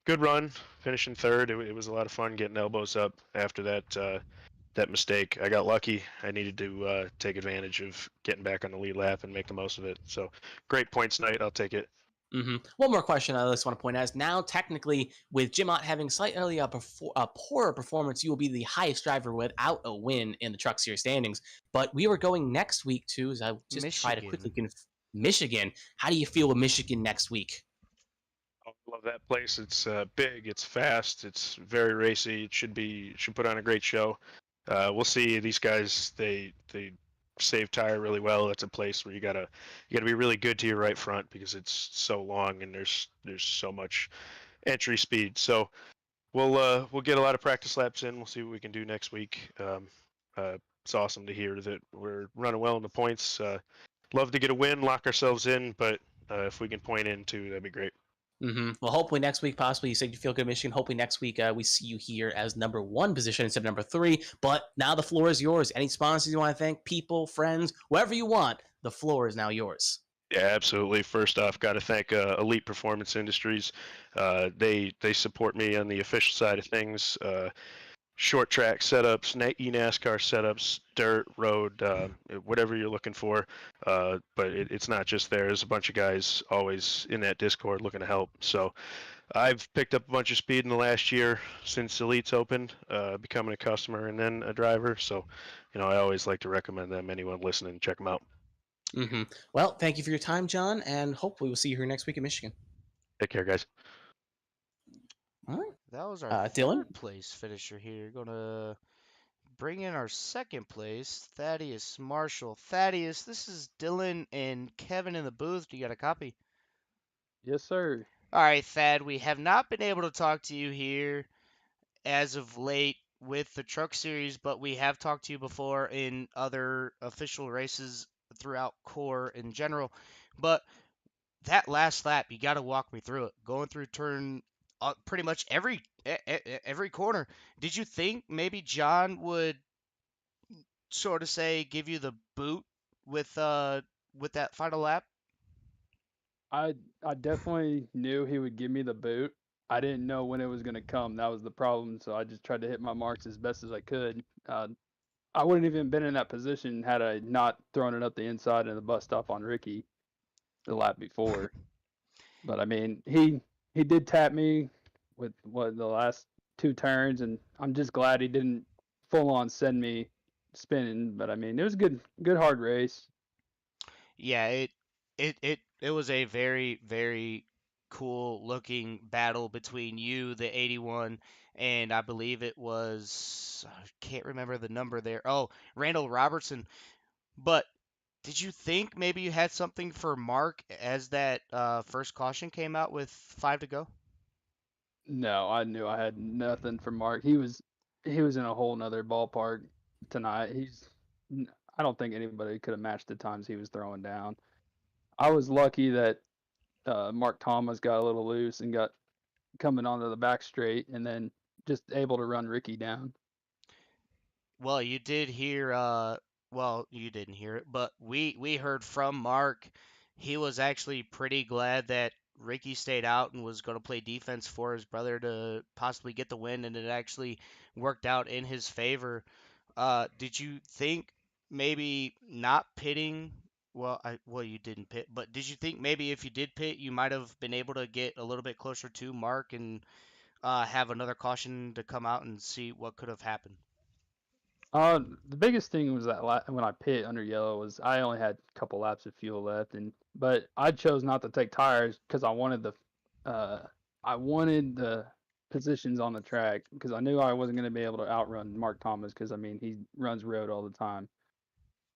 E: good run, finishing third. It was a lot of fun getting elbows up after that mistake. I got lucky. I needed to take advantage of getting back on the lead lap and make the most of it. So great points night. I'll take it.
B: Mm-hmm. One more question I just want to point out is now technically with Jim Ott having slightly a poorer performance, you will be the highest driver without a win in the Truck Series standings. But we were going next week too, as I just try to quickly Michigan. How do you feel with Michigan next week?
E: I love that place. It's big. It's fast. It's very racy. It should put on a great show. We'll see. These guys they save tire really well. It's a place where you gotta be really good to your right front because it's so long and there's so much entry speed. So we'll get a lot of practice laps in. We'll see what we can do next week. It's awesome to hear that we're running well in the points. Love to get a win, lock ourselves in, but if we can point in too, that'd be great.
B: Mm-hmm. Well, hopefully next week, possibly you said you feel good, Michigan. Hopefully next week we see you here as number 1 position instead of number 3. But now the floor is yours. Any sponsors you want to thank, people, friends, whoever you want, the floor is now yours.
E: Yeah, absolutely. First off, got to thank Elite Performance Industries. They support me on the official side of things. short track setups, NASCAR setups, dirt, road, whatever you're looking for. But it's not just there. There's a bunch of guys always in that Discord looking to help. So I've picked up a bunch of speed in the last year since Elite's opened, becoming a customer and then a driver. So, I always like to recommend them. Anyone listening, check them out.
B: Mm-hmm. Well, thank you for your time, John, and hopefully we'll see you here next week in Michigan.
E: Take care, guys.
B: All right.
A: That was our
B: Dylan?
A: third place finisher here. Gonna bring in our second place, Thaddeus Marshall. Thaddeus, this is Dylan and Kevin in the booth. Do you got a copy?
F: Yes, sir.
A: All right, Thad, we have not been able to talk to you here as of late with the Truck Series, but we have talked to you before in other official races throughout Core in general. But that last lap, you got to walk me through it. Going through turn pretty much every corner. Did you think maybe John would sort of say give you the boot with that final lap?
F: I I definitely knew he would give me the boot. I didn't know when it was going to come. That was the problem. So I just tried to hit my marks as best as I could. I wouldn't even been in that position had I not thrown it up the inside in the bus stop on Ricky the lap before. But I mean, he did tap me with the last two turns, and I'm just glad he didn't full on send me spinning. But I mean, it was a good hard race.
A: Yeah, it was a very very cool looking battle between you, the 81, and I believe it was I can't remember the number there. Oh, Randall Robertson. But did you think maybe you had something for Mark as that first caution came out with 5 to go?
F: No, I knew I had nothing for Mark. He was in a whole nother ballpark tonight. I don't think anybody could have matched the times he was throwing down. I was lucky that Mark Thomas got a little loose and got coming onto the back straight, and then just able to run Ricky down.
A: Well, you did hear well, you didn't hear it, but we heard from Mark. He was actually pretty glad that Ricky stayed out and was going to play defense for his brother to possibly get the win, and it actually worked out in his favor. Did you think maybe not pitting? Well, you didn't pit, but did you think maybe if you did pit, you might have been able to get a little bit closer to Mark and have another caution to come out and see what could have happened?
F: The biggest thing was that when I pit under yellow was I only had a couple laps of fuel left, but I chose not to take tires because I wanted the positions on the track because I knew I wasn't going to be able to outrun Mark Thomas because I mean he runs road all the time,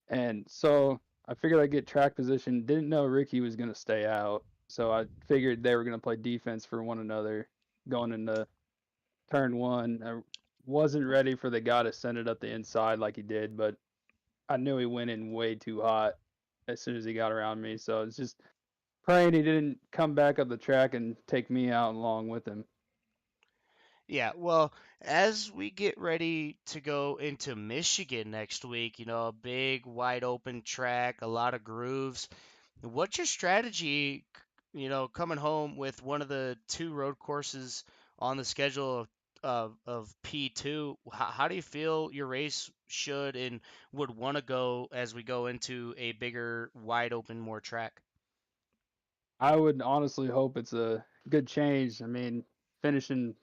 F: and so I figured I'd get track position. Didn't know Ricky was going to stay out, so I figured they were going to play defense for one another going into turn one. I wasn't ready for the guy to send it up the inside like he did, but I knew he went in way too hot as soon as he got around me. So it's just praying he didn't come back up the track and take me out along with him.
A: Yeah, well, as we get ready to go into Michigan next week, a big wide open track, a lot of grooves. What's your strategy, coming home with one of the two road courses on the schedule of P2? How do you feel your race should and would want to go as we go into a bigger, wide open, more track?
F: I would honestly hope it's a good change. I mean, finishing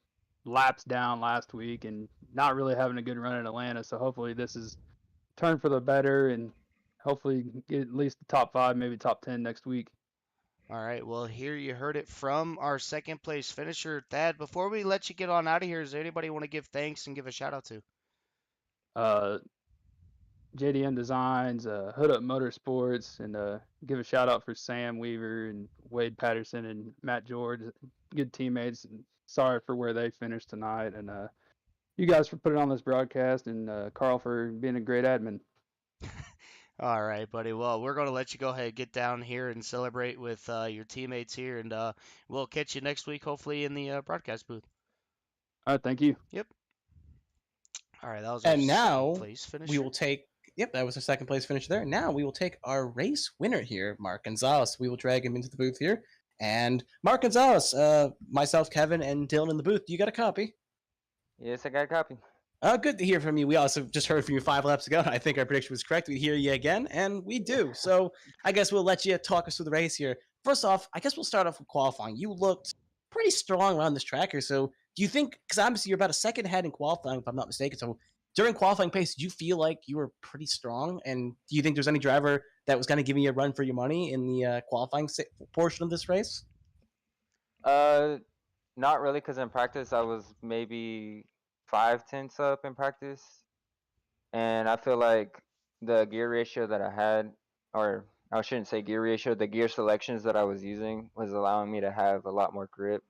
F: laps down last week and not really having a good run in Atlanta. So hopefully this is turn for the better and hopefully get at least the top five, maybe top 10 next week.
A: All right, well, here you heard it from our second place finisher, Thad. Before we let you get on out of here, is there anybody want to give thanks and give a shout out to?
F: Uh, JDM Designs, Hood Up Motorsports, and give a shout out for Sam Weaver and Wade Patterson and Matt George, good teammates. And sorry for where they finished tonight, and you guys for putting on this broadcast, and Carl for being a great admin.
A: All right, buddy. Well, we're going to let you go ahead, get down here and celebrate with your teammates here, and we'll catch you next week, hopefully, in the broadcast booth.
F: All right, thank you.
A: Yep. All right, that was our
B: And
A: second
B: now
A: place finisher.
B: we will take. Yep, that was our second place finish there. Now we will take our race winner here, Mark Gonzalez. We will drag him into the booth here. And Mark Gonzalez, myself, Kevin, and Dylan in the booth. You got a copy?
D: Yes, I got a copy.
B: Good to hear from you. We also just heard from you 5 laps ago. I think our prediction was correct. We hear you again, and we do. So I guess we'll let you talk us through the race here. First off, I guess we'll start off with qualifying. You looked pretty strong around this tracker. So do you think, because obviously you're about a second ahead in qualifying, if I'm not mistaken. So during qualifying pace, did you feel like you were pretty strong? And do you think there's any driver that was kind of giving you a run for your money in the qualifying portion of this race?
D: Uh, Not really, because in practice I was maybe 5/10 up in practice, and I feel like the gear ratio that I had, or I shouldn't say gear ratio, the gear selections that I was using was allowing me to have a lot more grip.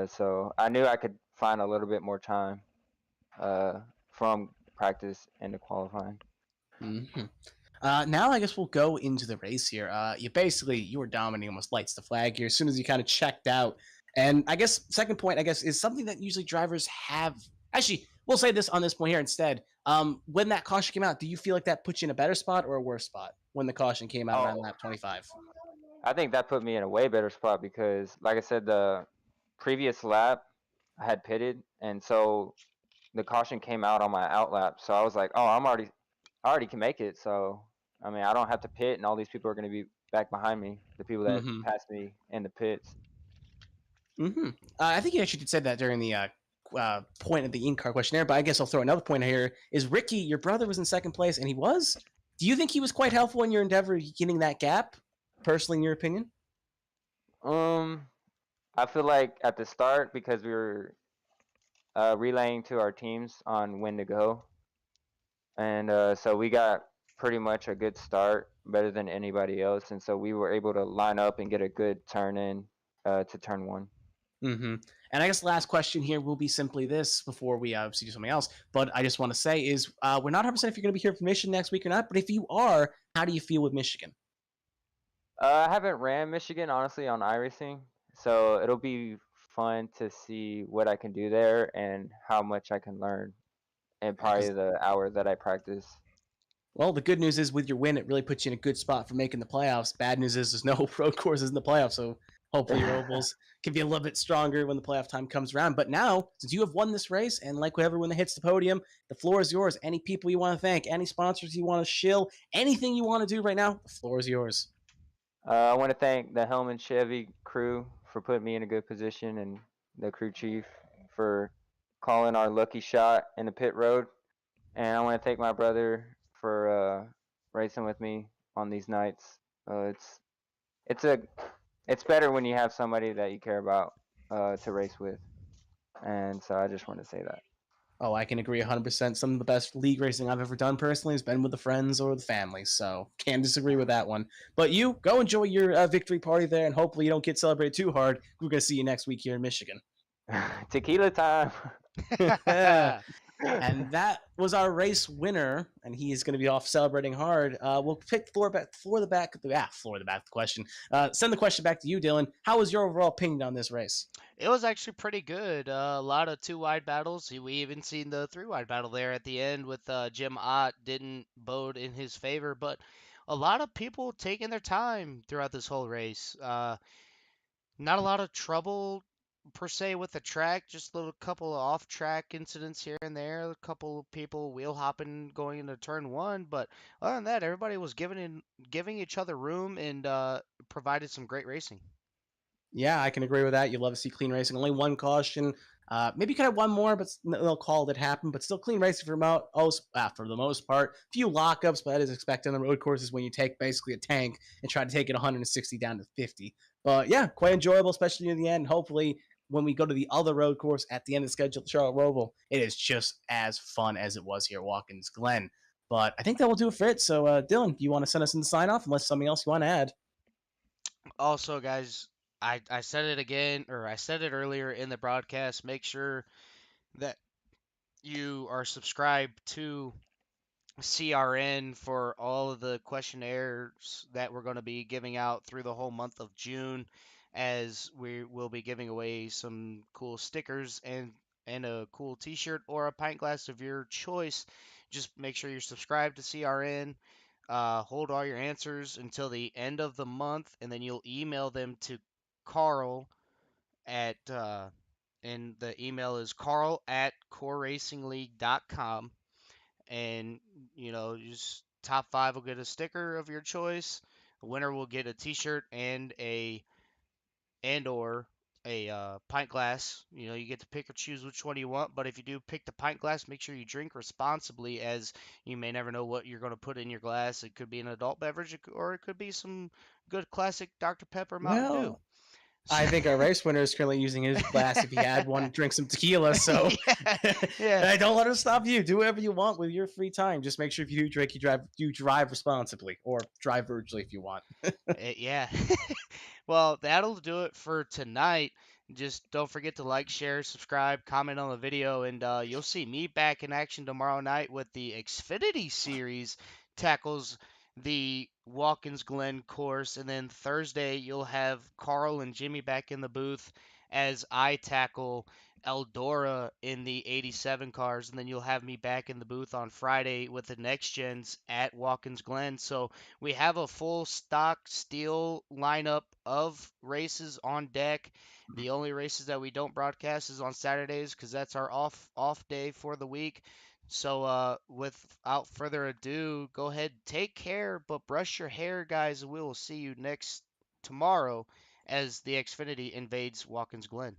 D: So I knew I could find a little bit more time uh, from practice into qualifying.
B: Mm-hmm. Now I guess we'll go into the race here. You were dominating, almost lights the flag here as soon as you kind of checked out. And I guess second point, I guess, is something that usually drivers have. Actually, we'll say this on this point here instead. When that caution came out, do you feel like that puts you in a better spot or a worse spot when the caution came out around
D: Oh,
B: lap 25?
D: I think that put me in a way better spot because, like I said, the previous lap I had pitted, and so the caution came out on my out lap. So I was like, oh, I already can make it. So I mean, I don't have to pit, and all these people are going to be back behind me, the people that
B: Mm-hmm.
D: passed me in the pits.
B: Mm-hmm. I think you actually did say that during the point of the in-car questionnaire, but I guess I'll throw another point here. Is Ricky, your brother, was in second place, and he was? Do you think he was quite helpful in your endeavor getting that gap, personally, in your opinion?
D: Um, I feel like at the start, because we were relaying to our teams on when to go, and so we got pretty much a good start, better than anybody else, and so we were able to line up and get a good turn in to turn one.
B: Mm-hmm. And I guess the last question here will be simply this before we obviously do something else. But I just want to say is we're not 100% if you're going to be here for Michigan next week or not. But if you are, how do you feel with Michigan?
D: I haven't ran Michigan honestly on iRacing, so it'll be fun to see what I can do there and how much I can learn in probably
B: Because
D: the hour that I practice.
B: well, the good news is with your win, it really puts you in a good spot for making the playoffs. Bad news is there's no road courses in the playoffs, so hopefully your ovals can be a little bit stronger when the playoff time comes around. But now, since you have won this race, and like everyone that hits the podium, the floor is yours. Any people you want to thank, any sponsors you want to shill, anything you want to do right now, the floor is yours.
D: I want to thank the Hellman Chevy crew for putting me in a good position and the crew chief for calling our lucky shot in the pit road. And I want to thank my brother for racing with me on these nights. It's a it's better when you have somebody that you care about to race with. And so I just want to say that.
B: Oh, I can agree 100%. Some of the best league racing I've ever done personally has been with the friends or the family, so can't disagree with that one. But you, go enjoy your victory party there, and hopefully you don't get celebrated too hard. We're going to see you next week here in Michigan.
D: Tequila time.
B: And that was our race winner, and he is going to be off celebrating hard. We'll pick floor the back of the question. Send the question back to you, Dylan. How was your overall opinion on this race?
A: It was actually pretty good. A lot of two wide battles. We even seen the three wide battle there at the end with Jim Ott didn't bode in his favor, but a lot of people taking their time throughout this whole race. Not a lot of trouble per se with the track, just a little couple of off track incidents here and there, a couple of people wheel hopping going into turn one, but other than that, everybody was giving each other room and provided some great racing.
B: Yeah, I can agree with that. You love to see clean racing. Only one caution. Maybe you could have one more, but they'll call it happen. But still clean racing for the most part. Few lockups, but that is expected on the road courses when you take basically a tank and try to take it 160 down to 50. But yeah, quite enjoyable, especially in the end. Hopefully, when we go to the other road course at the end of the schedule, Charlotte Roval, it is just as fun as it was here at Watkins Glen. But I think that will do it for it. So, Dylan, do you want to send us in the sign off unless something else you want to add?
A: Also, guys, I said it again, or I said it earlier in the broadcast. Make sure that you are subscribed to CRN for all of the questionnaires that we're going to be giving out through the whole month of June, as we will be giving away some cool stickers and a cool T-shirt or a pint glass of your choice. Just make sure you're subscribed to CRN. Hold all your answers until the end of the month, and then you'll email them to Carl at and the email is carl@coreracingleague.com. And just top five will get a sticker of your choice. The winner will get a T-shirt and or a pint glass. You get to pick or choose which one you want. But if you do pick the pint glass, make sure you drink responsibly, as you may never know what you're going to put in your glass. It could be an adult beverage, or it could be some good classic Dr. Pepper Mountain Dew.
B: Well, I think our race winner is currently using his glass if he had one, drink some tequila. So
A: Yeah.
B: I don't let it stop you. Do whatever you want with your free time. Just make sure if you do drink, you drive responsibly, or drive virtually if you want.
A: Yeah. Well, that'll do it for tonight. Just don't forget to like, share, subscribe, comment on the video, and you'll see me back in action tomorrow night with the Xfinity Series tackles the Watkins Glen course. And then Thursday, you'll have Carl and Jimmy back in the booth as I tackle Eldora in the 87 cars. And then you'll have me back in the booth on Friday with the next gens at Watkins Glen. So we have a full stock steel lineup of races on deck. The only races that we don't broadcast is on Saturdays, because that's our off day for the week. So without further ado, go ahead, take care, but brush your hair, guys. We will see you next tomorrow as the Xfinity invades Watkins Glen.